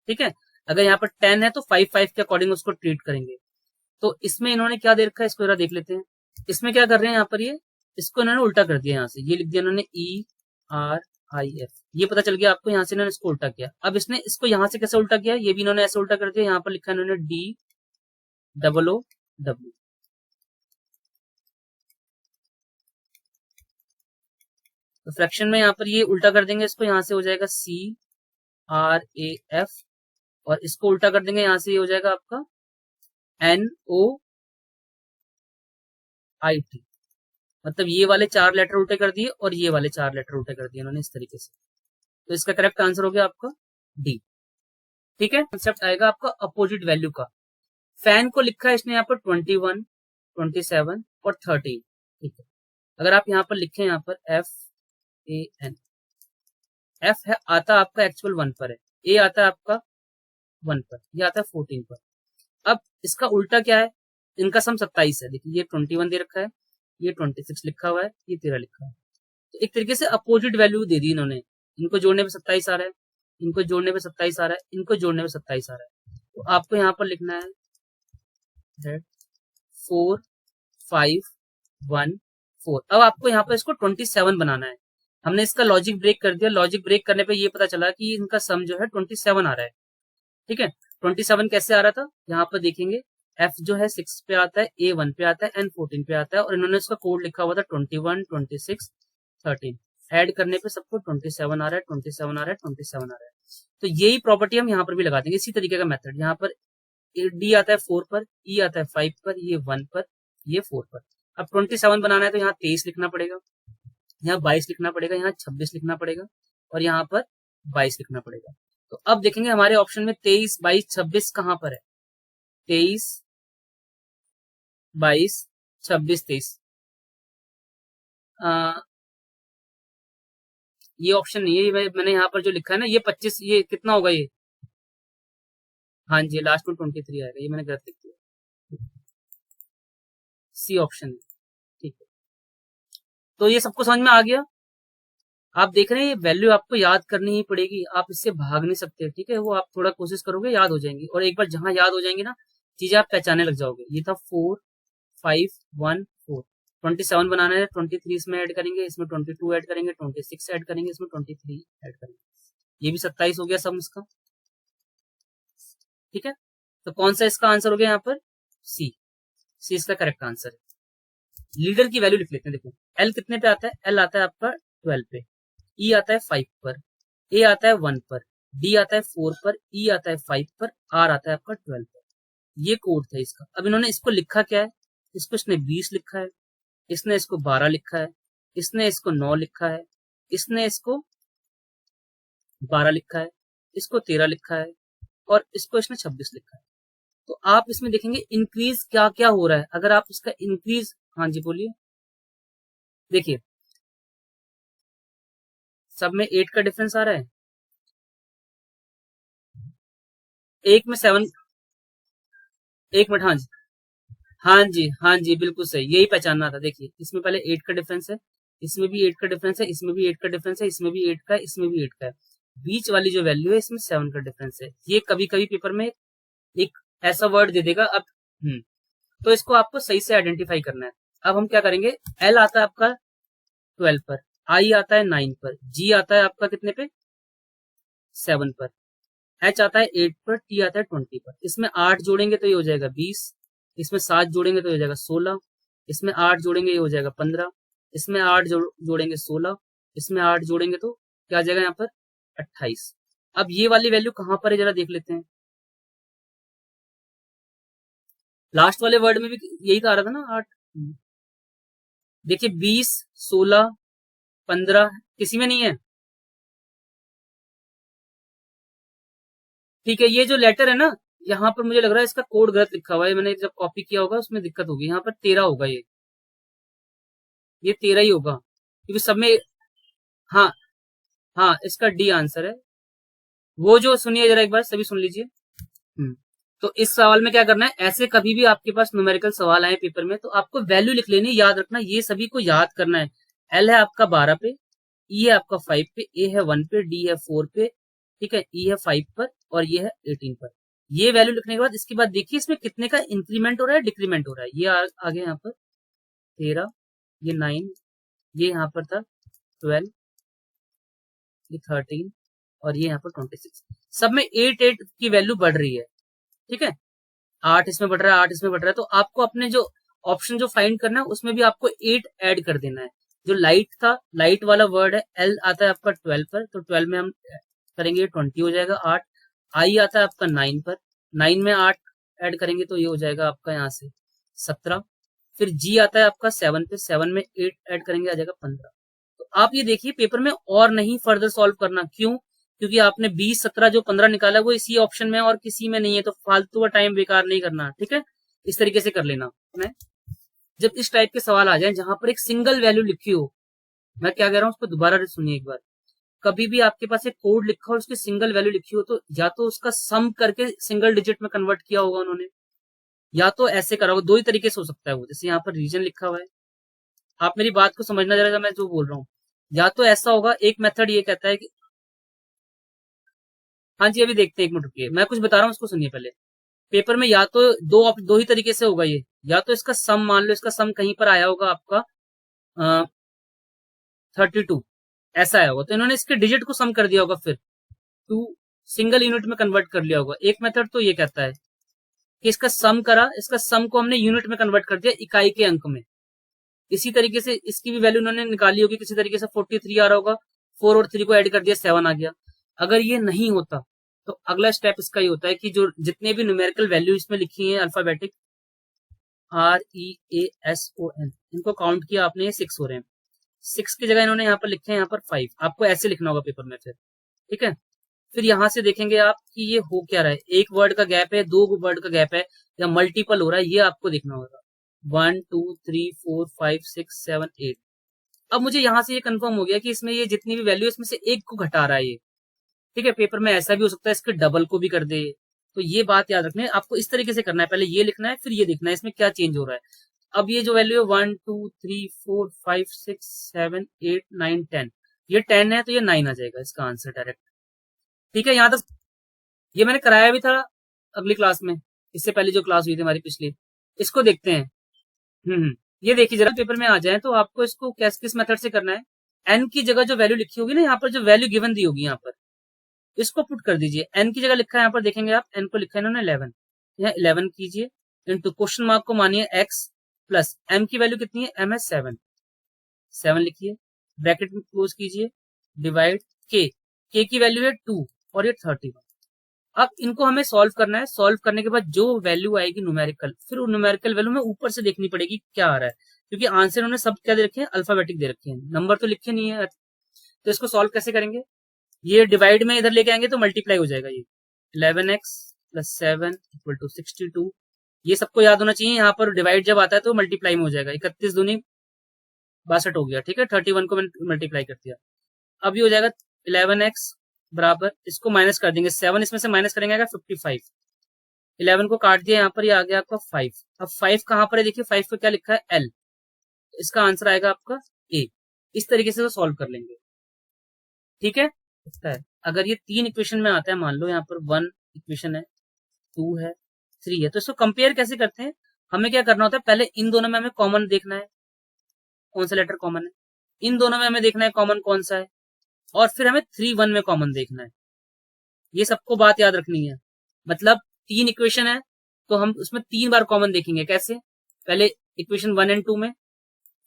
ठीक है। अगर यहाँ पर 10 है तो 5 के अकॉर्डिंग उसको ट्रीट करेंगे। तो इसमें इन्होंने क्या दे रखा है, इसको जरा देख लेते हैं। इसमें क्या कर रहे हैं यहाँ पर, ये इसको इन्होंने उल्टा कर दिया, यहाँ से ये लिख दिया इन्होंने ERIF, ये पता चल गया आपको, यहाँ से इन्होंने इसको उल्टा किया। अब इसने इसको यहाँ से कैसे उल्टा किया, ये भी इन्होंने ऐसे उल्टा कर दिया, यहाँ पर लिखा इन्होंने DOOW। तो फ्रैक्शन में यहाँ पर ये उल्टा कर देंगे इसको, यहाँ से हो जाएगा CRAF, और इसको उल्टा कर देंगे, यहाँ से ये हो जाएगा आपका NOIT। मतलब ये वाले 4 लेटर उल्टे कर दिए और ये वाले 4 लेटर उल्टे कर दिए इन्होंने इस तरीके से। तो इसका करेक्ट आंसर हो गया आपका डी, ठीक है। कंसेप्ट आएगा आपका अपोजिट वैल्यू का। फैन को लिखा है इसने यहाँ पर 21, 27 और 13, ठीक है। अगर आप यहाँ पर लिखें, यहाँ पर FAN, F है आता आपका एक्चुअल 1 पर है, A आता है आपका 1 पर, ये आता है 14 पर। अब इसका उल्टा क्या है, इनका सम 27 है, देखिए ये 21 दे रखा है, ये 26 लिखा हुआ है, ये 13 लिखा है। तो एक तरीके से अपोजिट वैल्यू दे दी इन्होंने, इनको जोड़ने पे 27 आ रहा है, इनको जोड़ने पे 27 आ रहा है, इनको जोड़ने पे 27 आ रहा है। तो आपको यहाँ पर लिखना है 4 5 1 4। अब आपको यहाँ पर इसको 27 बनाना है। हमने इसका लॉजिक ब्रेक कर दिया, लॉजिक ब्रेक करने पे ये पता चला कि इनका सम जो है 27 आ रहा है, ठीक है। 27 कैसे आ रहा था, यहाँ पर देखेंगे, F जो है 6 पे आता है, A 1 पे आता है, N 14 पे आता है, और इन्होंने इसका कोड लिखा हुआ था 21, 26, 13। ऐड करने पे सबको 27 आ रहा है, 27 आ रहा है, 27 आ रहा है। तो यही प्रॉपर्टी हम यहाँ पर भी लगा देंगे, इसी तरीके का मेथड। यहाँ पर D आता है 4 पर, E आता है 5 पर, ये 1 पर, ये 4 पर। अब 27 बनाना है तो यहाँ 23 लिखना पड़ेगा, यहाँ 22 लिखना पड़ेगा, यहाँ 26 लिखना पड़ेगा, और यहाँ पर 22 लिखना पड़ेगा। तो अब देखेंगे हमारे ऑप्शन में 23, 22, 26 कहां पर है, 23, 22, 26, 23। ये ऑप्शन नहीं है, मैंने यहाँ पर जो लिखा है ना, ये 25, ये कितना होगा ये, हाँ जी लास्ट में 23 आएगा, ये मैंने गलत लिख दिया, सी ऑप्शन है, ठीक है। तो ये सबको समझ में आ गया। आप देख रहे हैं ये वैल्यू आपको याद करनी ही पड़ेगी, आप इससे भाग नहीं सकते, ठीक है। वो आप थोड़ा कोशिश करोगे याद हो जाएंगी, और एक बार जहां याद हो जाएंगी ना चीजें, आप पहचानने लग जाओगे। ये था 4 5 1 4, 27 बनाना है, 23 इसमें ऐड करेंगे, इसमें 22 ऐड करेंगे, 26 ऐड करेंगे, इसमें 23 ऐड करेंगे, ये भी 27 हो गया सम इसका, ठीक है। तो कौन सा इसका आंसर हो गया यहाँ पर, सी, सी इसका करेक्ट आंसर है। लीडर की वैल्यू लिख लेते हैं, देखो एल कितने पे आता है, एल आता है आपका 12 पे, ई आता है 5 पर, ए आता है 1 पर, डी आता है 4 पर, ई आता है 5 पर, आर आता है आपका 12 पर। ये कोड था इसका। अब इन्होंने इसको लिखा क्या है, इसको इसने 20 लिखा है, इसने इसको 12 लिखा है, इसने इसको 9 लिखा है, इसने इसको 12 लिखा है, इसको 13 लिखा है, और इसको इसने 26 लिखा है। तो आप इसमें देखेंगे इंक्रीज क्या क्या हो रहा है। अगर आप इसका इंक्रीज, हाँ जी बोलिए, देखिए सब में 8 का डिफरेंस आ रहा है, एक में 7, एक मिनट, हाँ जी, हाँ जी, हाँ जी बिल्कुल सही, यही पहचानना था। देखिए इसमें पहले 8 का डिफरेंस है, इसमें भी 8 का डिफरेंस है, इसमें भी 8 का डिफरेंस है, इसमें भी 8 का है, इसमें भी 8 का है, बीच वाली जो वैल्यू है इसमें 7 का डिफरेंस है। ये कभी कभी पेपर में एक ऐसा वर्ड दे देगा। अब तो इसको आपको सही से आइडेंटिफाई करना है। अब हम क्या करेंगे, एल आता है आपका 12 पर, आई आता है 9 पर, जी आता है आपका कितने पे, 7 पर, एच आता है 8 पर, टी आता है 20 पर। इसमें 8 जोड़ेंगे तो ये हो जाएगा 20, इसमें 7 जोड़ेंगे तो ये हो जाएगा 16, इसमें 8 जोड़ेंगे ये हो जाएगा 15, इसमें 8 जोड़ेंगे 16, इसमें 8 जोड़ेंगे तो क्या आ जाएगा यहाँ पर 28। अब ये वाली वैल्यू कहां पर है जरा देख लेते हैं। लास्ट वाले वर्ड में भी यही तो आ रहा था ना 8, देखिए 20, 16, 15 किसी में नहीं है। ठीक है, ये जो लेटर है ना, यहाँ पर मुझे लग रहा है इसका कोड गलत लिखा हुआ है, मैंने जब कॉपी किया होगा उसमें दिक्कत होगी। यहाँ पर 13 होगा, ये 13 ही होगा क्योंकि सब में। हाँ हाँ, इसका डी आंसर है। वो जो सुनिए जरा एक बार, सभी सुन लीजिए। तो इस सवाल में क्या करना है, ऐसे कभी भी आपके पास न्यूमेरिकल सवाल आए पेपर में तो आपको वैल्यू लिख लेनी, याद रखना, ये सभी को याद करना है। एल है आपका 12 पे, ई है आपका 5 पे, ए है 1 पे, डी है 4 पे, ठीक है, ई है 5 पर और ये है 18 पर। ये वैल्यू लिखने के बाद इसके बाद देखिए इसमें कितने का इंक्रीमेंट हो रहा है, डिक्रीमेंट हो रहा है। ये आगे यहाँ पर 13, ये 9, ये यहाँ पर था 12, ये 13 और ये यहाँ पर 26। सब में 8 की वैल्यू बढ़ रही है। ठीक है, 8 इसमें बढ़ रहा है, 8 इसमें बढ़ रहा है, तो आपको अपने जो ऑप्शन जो फाइंड करना है उसमें भी आपको 8 ऐड कर देना है। जो लाइट था, लाइट वाला वर्ड है, एल आता है आपका 12 पर, तो 12 में हम करेंगे 20 हो जाएगा 8। आई आता है आपका 9 पर, 9 में 8 ऐड करेंगे तो ये हो जाएगा आपका यहाँ से 17। फिर जी आता है आपका 7 पे, 7 में 8 ऐड करेंगे आ जाएगा 15। तो आप ये देखिए पेपर में और नहीं फर्दर सॉल्व करना, क्यों? क्योंकि आपने 20, 17 जो 15 निकाला वो इसी ऑप्शन में और किसी में नहीं है, तो फालतू का टाइम बेकार नहीं करना। ठीक है, इस तरीके से कर लेना। जब इस टाइप के सवाल आ जाए जहां पर एक सिंगल वैल्यू लिखी हो, मैं क्या कह रहा हूं उसको दोबारा सुनिए एक बार। कभी भी आपके पास एक कोड लिखा हो, उसकी सिंगल वैल्यू लिखी हो, तो या तो उसका सम करके सिंगल डिजिट में कन्वर्ट किया होगा उन्होंने, या तो ऐसे करा होगा। दो ही तरीके से हो सकता है वो, जैसे यहाँ पर रीजन लिखा हुआ है। आप मेरी बात को समझना जरा, मैं जो बोल रहा हूँ, या तो ऐसा होगा, एक मेथड ये कहता है कि, हाँ जी अभी देखते हैं, एक मिनट रुकिए, मैं कुछ बता रहा हूँ उसको सुनिए पहले। पेपर में या तो दो ही तरीके से होगा ये, या तो इसका सम मान लो, इसका सम कहीं पर आया होगा आपका 32, ऐसा आया होगा तो इन्होंने इसके डिजिट को सम कर दिया होगा, फिर टू सिंगल यूनिट में कन्वर्ट कर लिया होगा। एक मेथड तो ये कहता है कि इसका सम करा, इसका सम को हमने यूनिट में कन्वर्ट कर दिया, इकाई के अंक में। इसी तरीके से इसकी भी वैल्यू उन्होंने निकाली होगी किसी तरीके से, 43 आ रहा होगा, 4 और 3 को ऐड कर दिया, 7 आ गया। अगर ये नहीं होता तो अगला स्टेप इसका ये होता है कि जो जितने भी न्यूमेरिकल वैल्यू इसमें लिखी है अल्फाबेटिक REASON, इनको काउंट किया आपने, ये 6 हो रहे हैं। 6 की जगह इन्होंने यहाँ पर लिखे हैं यहाँ पर 5, आपको ऐसे लिखना होगा पेपर में फिर। ठीक है, फिर यहां से देखेंगे आप कि ये हो क्या रहा है, एक वर्ड का गैप है, दो वर्ड का गैप है, या मल्टीपल हो रहा है, ये आपको देखना होगा। 1 2 3 4 5 6 7 8। अब मुझे यहां से ये कंफर्म हो गया कि इसमें ये जितनी भी वैल्यू इसमें से एक को घटा रहा है ये। ठीक है, पेपर में ऐसा भी हो सकता है इसके डबल को भी कर दे, तो ये बात याद रखनी है आपको। इस तरीके से करना है, पहले ये लिखना है फिर ये देखना है इसमें क्या चेंज हो रहा है। अब ये जो वैल्यू है 1 2 3 4 5 6 7 8 9 10, ये 10 है तो ये 9 आ जाएगा इसका आंसर डायरेक्ट। ठीक है, यहां तक ये मैंने कराया भी था अगली क्लास में, इससे पहले जो क्लास हुई थी हमारी पिछली। इसको देखते हैं। ये देखिए जरा, पेपर में आ जाए तो आपको इसको किस मेथड से करना है। एन की जगह जो वैल्यू लिखी होगी ना, यहाँ पर जो वैल्यू गिवन दी होगी यहाँ पर, इसको पुट कर दीजिए। एन की जगह लिखा है यहाँ पर देखेंगे आप, एन को लिखा है इन्होंने 11, यहाँ 11 कीजिए इंटू क्वेश्चन मार्क को मानिए x प्लस m की वैल्यू कितनी है, m है 7, 7 लिखिए, ब्रैकेट में क्लोज कीजिए, डिवाइड k की वैल्यू है 2 और ये 31। अब इनको हमें सॉल्व करना है। सॉल्व करने के बाद जो वैल्यू आएगी न्यूमेरिकल, फिर वो न्यूमेरिकल वैल्यू में ऊपर से देखनी पड़ेगी क्या आ रहा है, क्योंकि आंसर उन्होंने सब क्या दे रखे हैं, अल्फाबेटिक दे रखे हैं, नंबर तो लिखे नहीं है। तो इसको सॉल्व कैसे करेंगे, ये डिवाइड में इधर लेके आएंगे तो मल्टीप्लाई हो जाएगा। ये 11x प्लस 7 इक्वल टू 62, ये सबको याद होना चाहिए। यहाँ पर डिवाइड जब आता है तो मल्टीप्लाई में हो जाएगा, 31 दूनी 62 हो गया। ठीक है, 31 को मैंने मल्टीप्लाई कर दिया। अब ये हो जाएगा 11x बराबर, इसको माइनस कर देंगे, 7 इसमें से माइनस करेंगे 55, 11 को काट दिया, यहाँ पर ये आ गया आपका 5। अब 5 कहां पर है, देखिए 5 पे क्या लिखा है, L, इसका आंसर आएगा आपका A। इस तरीके से तो सॉल्व कर लेंगे। ठीक है, अगर ये 3 इक्वेशन में आता है, मान लो यहाँ पर 1 इक्वेशन है, 2 है, 3 है, तो इसको कंपेयर कैसे करते हैं, हमें क्या करना होता है, पहले इन दोनों में हमें कॉमन देखना है, कौन सा लेटर कॉमन है, इन दोनों में हमें देखना है कॉमन कौन सा है, और फिर हमें 3 1 में कॉमन देखना है। ये सबको बात याद रखनी है। मतलब 3 इक्वेशन है तो हम उसमें 3 बार कॉमन देखेंगे। कैसे, पहले इक्वेशन 1 एंड 2 में,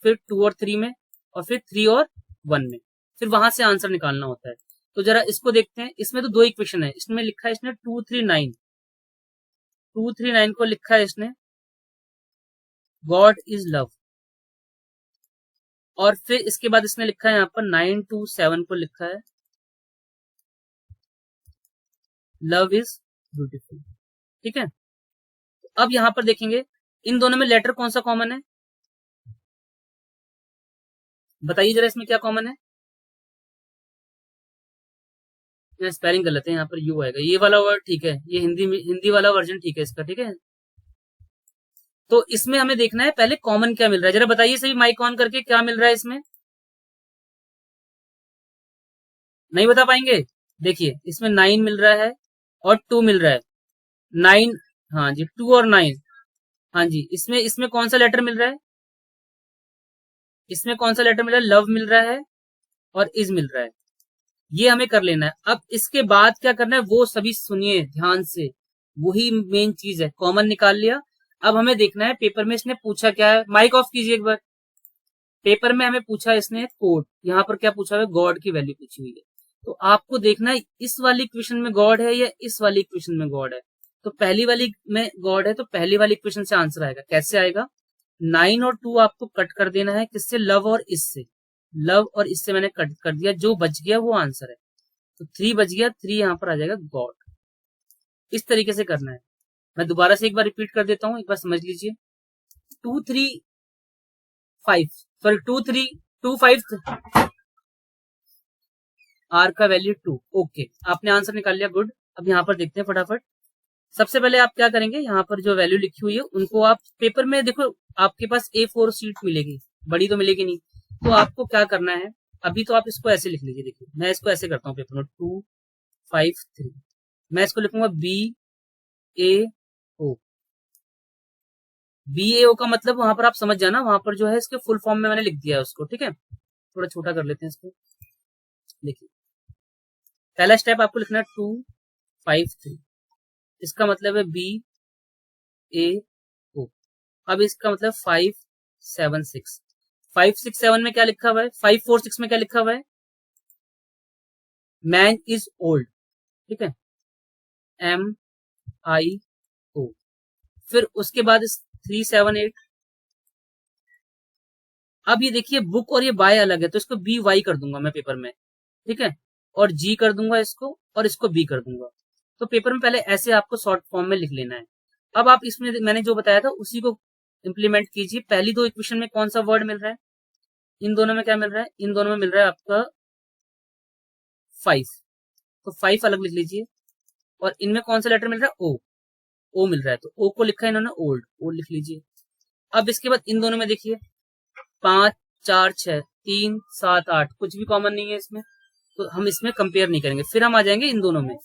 फिर 2 और 3 में, और फिर 3 और 1 में, फिर वहां से आंसर निकालना होता है। तो जरा इसको देखते हैं, इसमें तो 2 इक्वेशन है, इसमें लिखा है इसने 239, 239 को लिखा है इसने गॉड इज लव, और फिर इसके बाद इसने लिखा है यहाँ पर 927 को लिखा है लव इज ब्यूटीफुल। ठीक है, अब यहां पर देखेंगे इन दोनों में लेटर कौन सा कॉमन है, बताइए जरा इसमें क्या कॉमन है। स्पेलिंग गलत है, यहाँ पर यू आएगा, ये वाला वर्ड ठीक है, ये हिंदी वाला वर्जन ठीक है इसका। ठीक है, तो इसमें हमें देखना है पहले कॉमन क्या मिल रहा है, जरा बताइए सभी माइक ऑन करके क्या मिल रहा है इसमें, नहीं बता पाएंगे। देखिए इसमें 9 मिल रहा है और 2 मिल रहा है, 9, हाँ जी 2 और 9, हाँ जी। इसमें इसमें कौन सा लेटर मिल रहा है, इसमें कौन सा लेटर मिल रहा है, लव मिल रहा है और इज मिल रहा है, ये हमें कर लेना है। अब इसके बाद क्या करना है वो सभी सुनिए ध्यान से, वही मेन चीज है, कॉमन निकाल लिया। अब हमें देखना है पेपर में इसने पूछा क्या है, माइक ऑफ कीजिए एक बार। पेपर में हमें पूछा इसने कोड, यहाँ पर क्या पूछा है, गॉड की वैल्यू पूछी हुई है। तो आपको देखना है इस वाली इक्वेशन में गॉड है या इस वाली इक्वेशन में गॉड है। तो पहली वाली में गॉड है तो पहली वाली इक्वेशन से आंसर आएगा। कैसे आएगा, 9 और 2 आपको कट कर देना है, किससे, लव और इससे, लव और इससे मैंने कट कर दिया, जो बच गया वो आंसर है। तो 3 बच गया, 3 यहां पर आ जाएगा गॉड। इस तरीके से करना है। मैं दोबारा से एक बार रिपीट कर देता हूं, एक बार समझ लीजिए। 2 3 5 सॉरी 2 3 2 5 आर का वैल्यू 2। ओके, आपने आंसर निकाल लिया, गुड। अब यहाँ पर देखते हैं फटाफट। सबसे पहले आप क्या करेंगे, यहाँ पर जो वैल्यू लिखी हुई है उनको आप पेपर में देखो, आपके पास A4 सीट मिलेगी, बड़ी तो मिलेगी नहीं। तो आपको क्या करना है, अभी तो आप इसको ऐसे लिख लीजिए। देखिए मैं इसको ऐसे करता हूँ पेपर में, 2 5 3, मैं इसको लिखूंगा BAO। BAO का मतलब वहां पर आप समझ जाना, वहां पर जो है इसके फुल फॉर्म में मैंने लिख दिया है उसको। ठीक है, थोड़ा छोटा कर लेते हैं इसको। देखिए पहला स्टेप आपको लिखना है 2 5 3, इसका मतलब है BAO। अब इसका मतलब 5 7 6, 5 6 7 में क्या लिखा हुआ है, 5 4 6 में क्या लिखा हुआ है, मैन इज ओल्ड। ठीक है, MIO। फिर उसके बाद 3 7 8। अब ये देखिए बुक और ये बाय अलग है, तो इसको BY कर दूंगा मैं पेपर में। ठीक है, और G कर दूंगा इसको, और इसको B कर दूंगा। तो पेपर में पहले ऐसे आपको शॉर्ट फॉर्म में लिख लेना है। अब आप इसमें मैंने जो बताया था उसी को इंप्लीमेंट कीजिए। पहली दो इक्वेशन में कौन सा वर्ड मिल रहा है, इन दोनों में क्या मिल रहा है, इन दोनों में मिल रहा है आपका 5, तो 5 अलग लिख लीजिए। और इनमें कौन सा लेटर मिल रहा है, O मिल रहा है, तो O को लिखा है इन्होंने ओल्ड, ओल्ड लिख लीजिए। अब इसके बाद इन दोनों में देखिए 5 4 6 3 7 8, कुछ भी कॉमन नहीं है इसमें, तो हम इसमें कंपेयर नहीं करेंगे। फिर हम आ जाएंगे इन दोनों में,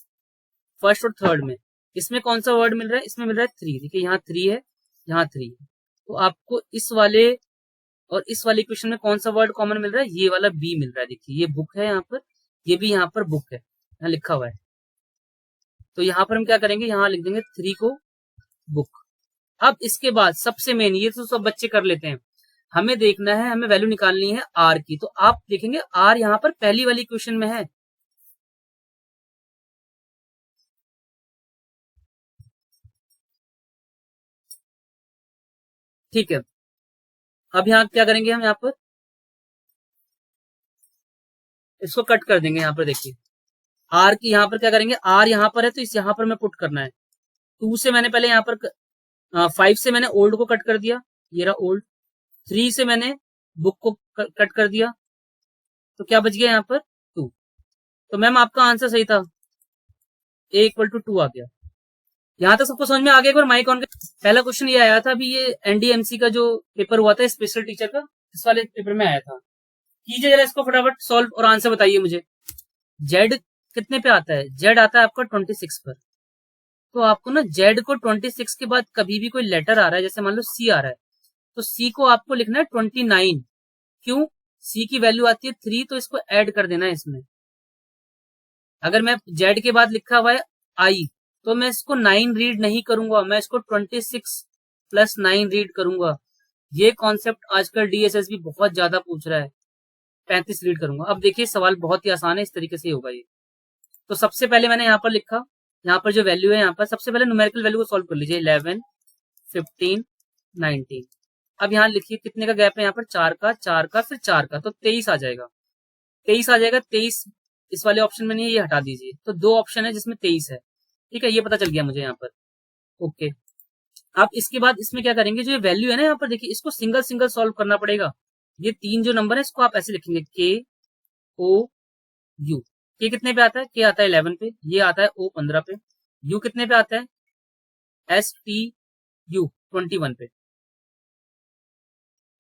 फर्स्ट और थर्ड में। इसमें कौन सा वर्ड मिल रहा है, इसमें मिल रहा है 3। देखिए यहाँ 3 है, यहाँ 3 है, तो आपको इस वाले और इस वाले इक्वेशन में कौन सा वर्ड कॉमन मिल रहा है, ये वाला B मिल रहा है। देखिए ये बुक है यहाँ पर, ये भी यहाँ पर बुक है, यहाँ लिखा हुआ है। तो यहाँ पर हम क्या करेंगे, यहाँ लिख देंगे 3 को बुक। अब इसके बाद सबसे मेन, ये तो सब बच्चे कर लेते हैं, हमें देखना है, हमें वैल्यू निकालनी है R की। तो आप देखेंगे R यहाँ पर पहली वाली इक्वेशन में है। ठीक है, अब यहाँ क्या करेंगे, हम यहाँ पर इसको कट कर देंगे। यहाँ पर देखिए R की, यहाँ पर क्या करेंगे, R यहाँ पर है तो इस यहाँ पर मैं पुट करना है। 2 से मैंने पहले यहाँ पर 5 से मैंने ओल्ड को कट कर दिया, ये रहा ओल्ड। 3 से मैंने बुक को कट कर दिया, तो क्या बच गया यहाँ पर 2। तो मैम आपका आंसर सही था, A = 2 आ गया। यहाँ तक सबको समझ में आ गया। एक बार माइक ऑन। पहला क्वेश्चन ये आया था अभी, ये NDMC का जो पेपर हुआ था स्पेशल टीचर का, इस वाले पेपर में आया था। कीजिए जरा इसको फटाफट सॉल्व और आंसर बताइए मुझे। जेड कितने पे आता है, जेड आता है आपका 26 पर। तो आपको ना जेड को 26 के बाद कभी भी कोई लेटर आ रहा है, जैसे मान लो C आ रहा है, तो C को आपको लिखना है 29। क्यों, C की वैल्यू आती है 3, तो इसको ऐड कर देना है इसमें। अगर मैं जेड के बाद लिखा हुआ है I, तो मैं इसको 9 रीड नहीं करूंगा, मैं इसको 26 + 9 रीड करूंगा। ये कॉन्सेप्ट आजकल DSSB बहुत ज्यादा पूछ रहा है, 35 रीड करूंगा। अब देखिए सवाल बहुत ही आसान है, इस तरीके से होगा ये। तो सबसे पहले मैंने यहाँ पर लिखा, यहाँ पर जो वैल्यू है, यहाँ पर सबसे पहले न्यूमेरिकल वैल्यू को सॉल्व कर लीजिए। 11 15 19, अब यहाँ लिखिए कितने का गैप है यहाँ पर, 4 का, 4 का, फिर 4 का, तो 23 आ जाएगा। 23 आ जाएगा। 23 इस वाले ऑप्शन में नहीं है, ये हटा दीजिए। तो 2 ऑप्शन है जिसमें 23 है। ठीक है, ये पता चल गया मुझे यहाँ पर। ओके, अब इसके बाद इसमें क्या करेंगे, जो ये वैल्यू है ना यहाँ पर देखिए, इसको सिंगल सिंगल सॉल्व करना पड़ेगा। ये 3 जो नंबर है इसको आप ऐसे लिखेंगे, के ओ यू। के कितने पे आता है, के आता है 11 पे, ये आता है ओ 15 पे, यू कितने पे आता है, एस टी यू 21 पे,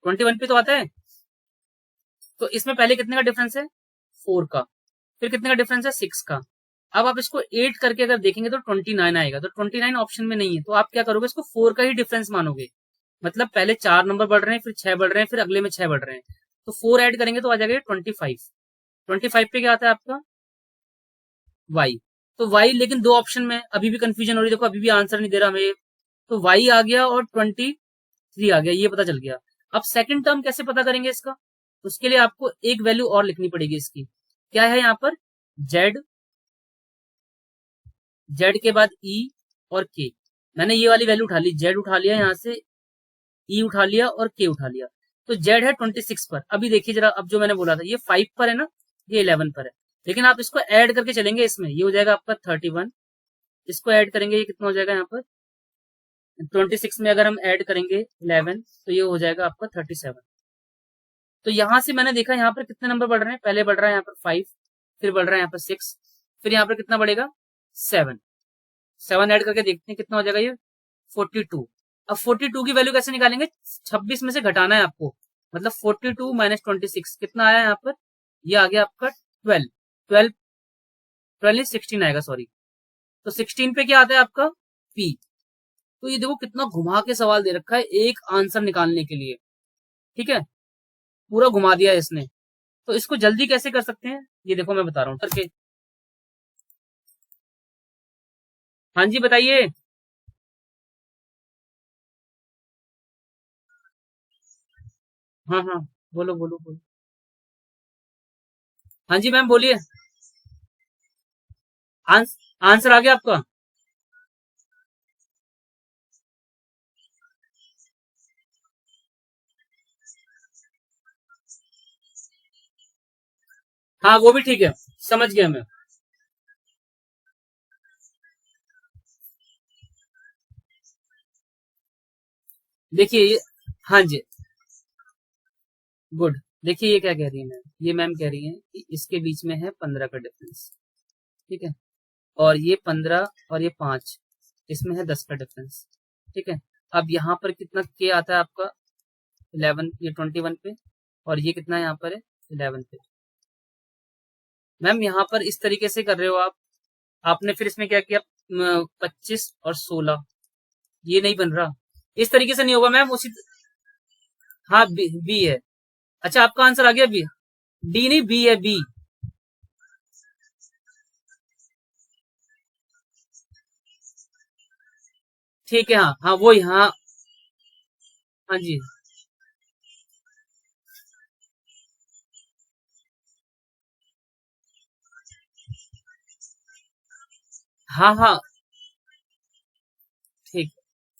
21 पे तो आता है। तो इसमें पहले कितने का डिफरेंस है, 4 का, फिर कितने का डिफरेंस है, 6 का। अब आप इसको 8 करके अगर देखेंगे तो 29 आएगा। तो 29 ऑप्शन में नहीं है, तो आप क्या करोगे, इसको 4 का ही डिफरेंस मानोगे। मतलब पहले 4 नंबर बढ़ रहे हैं, फिर 6 बढ़ रहे हैं, फिर अगले में 6 बढ़ रहे हैं, तो 4 ऐड करेंगे तो आ जाएगा 25। 25 पे क्या आता है आपका, वाई। तो वाई लेकिन 2 ऑप्शन में, अभी भी कंफ्यूजन हो रही है, देखो अभी भी आंसर नहीं दे रहा हमें। तो वाई आ गया और 23 आ गया, ये पता चल गया। अब सेकंड टर्म कैसे पता करेंगे इसका, उसके लिए आपको एक वैल्यू और लिखनी पड़ेगी इसकी। क्या है यहाँ पर, जेड, जेड के बाद ई और के। मैंने ये वाली वैल्यू उठा ली, जेड उठा लिया यहाँ से, ई उठा लिया और के उठा लिया। तो जेड है 26 पर। अभी देखिए जरा, अब जो मैंने बोला था ये 5 पर है ना, ये 11 पर है, लेकिन आप इसको ऐड करके चलेंगे, इसमें ये हो जाएगा आपका 31। इसको ऐड करेंगे, ये कितना हो जाएगा यहाँ पर, 26 में अगर हम ऐड करेंगे 11 तो ये हो जाएगा आपका 37। तो यहां से मैंने देखा यहाँ पर कितने नंबर बढ़ रहे हैं, पहले बढ़ रहा है यहाँ पर 5, फिर बढ़ रहा है यहाँ पर 6, फिर यहाँ पर कितना बढ़ेगा 7। 7 ऐड करके देखते हैं कितना हो जाएगा ये 42। अब 42 की वैल्यू कैसे निकालेंगे, 26 में से घटाना है आपको, मतलब 42 माइनस 26 कितना आया यहाँ पर, ये आ गया आपका 12। 12 12 16 आएगा, सॉरी। तो 16 पे क्या आता है आपका, पी। तो ये देखो कितना घुमा के सवाल दे रखा है एक आंसर निकालने के लिए। ठीक है, पूरा घुमा दिया है इसने। तो इसको जल्दी कैसे कर सकते हैं, ये देखो मैं बता रहा हूं करके। हाँ जी बताइए। हाँ हाँ, बोलो बोलो बोलो। हाँ जी मैम बोलिए। आंसर आ गया आपका। हाँ वो भी ठीक है, समझ गया मैं। देखिए ये, हाँ जी, गुड। देखिए ये क्या कह रही है मैम, ये मैम कह रही है कि इसके बीच में है 15 का डिफरेंस। ठीक है, और ये 15 और ये 5, इसमें है 10 का डिफरेंस। ठीक है, अब यहाँ पर कितना के आता है आपका 11, ये 21 पे, और ये कितना यहाँ पर है 11 पे। मैम यहाँ पर इस तरीके से कर रहे हो आप, आपने फिर इसमें क्या किया, 25 और 16, ये नहीं बन रहा, इस तरीके से नहीं होगा मैम। उसी, हाँ बी है। अच्छा आपका आंसर आ गया बी, डी नहीं बी है, बी। ठीक है, हाँ हाँ वो हाँ, हाँ जी, हाँ हाँ, ठीक,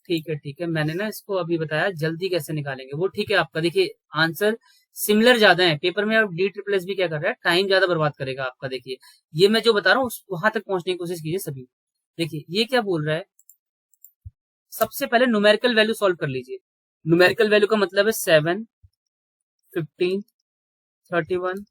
ठीक है, मैंने ना इसको अभी बताया जल्दी कैसे निकालेंगे वो, ठीक है आपका। देखिए आंसर सिमिलर ज्यादा है पेपर में, अब डी ट्रिपल एस भी क्या कर रहा है, टाइम ज्यादा बर्बाद करेगा आपका। देखिए ये मैं जो बता रहा हूँ वहां तक पहुंचने की कोशिश कीजिए सभी। देखिए ये क्या बोल रहा है, सबसे पहले न्यूमेरिकल वैल्यू सॉल्व कर लीजिए। न्यूमेरिकल वैल्यू का मतलब है 7, 15, 31,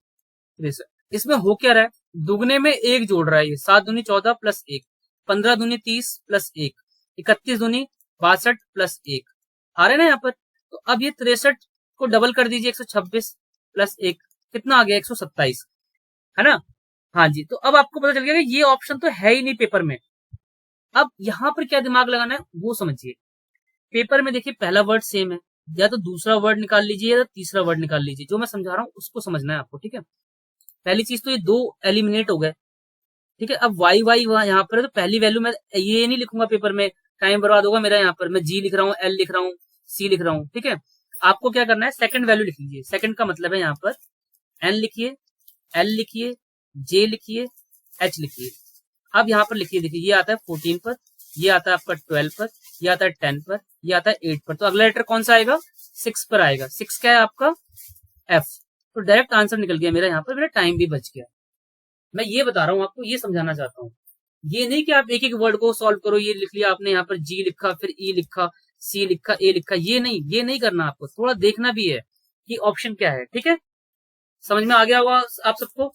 63। इसमें हो क्या रहा है, दुगने में एक जोड़ रहा है, ये 7 दूनी 14 प्लस 1, 15 दूनी 30 प्लस 1, 31 दूनी 62 प्लस 1, आ रहे ना यहाँ पर। तो अब ये 63 को डबल कर दीजिए, 126 प्लस 1 कितना आ गया 127, है ना। हाँ जी, तो अब आपको पता चल गया कि ये ऑप्शन तो है ही नहीं पेपर में। अब यहाँ पर क्या दिमाग लगाना है वो समझिए। पेपर में देखिए पहला वर्ड सेम है, या तो दूसरा वर्ड निकाल लीजिए या तो तीसरा वर्ड निकाल लीजिए, जो मैं समझा रहा हूँ उसको समझना है आपको। ठीक है, पहली चीज तो ये दो एलिमिनेट हो गए। ठीक है, अब वाई वाई यहाँ पर है, तो पहली वैल्यू मैं ये नहीं लिखूंगा पेपर में, टाइम बर्बाद होगा मेरा। यहाँ पर मैं जी लिख रहा हूँ, एल लिख रहा हूँ, सी लिख रहा हूँ। ठीक है, आपको क्या करना है, सेकंड वैल्यू लिख लीजिए। सेकंड का मतलब है यहाँ पर एन लिखिए, एल लिखिए, जे लिखिए, एच लिखिए। अब यहाँ पर लिखिए, देखिए ये आता है 14 पर, ये आता है आपका 12 पर, ये आता है 10 पर, ये आता है 8 पर। तो अगला लेटर कौन सा आएगा, 6 पर आएगा। 6 क्या है आपका? एफ। तो डायरेक्ट आंसर निकल गया मेरा, यहाँ पर मेरा टाइम भी बच गया। मैं ये बता रहा हूँ आपको, ये समझाना चाहता हूँ। ये नहीं कि आप एक एक वर्ड को सॉल्व करो, ये लिख लिया आपने यहाँ पर जी लिखा, फिर ई लिखा, सी लिखा, ए लिखा, ये नहीं करना आपको, थोड़ा देखना भी है कि ऑप्शन क्या है। ठीक है, समझ में आ गया होगा आप सबको।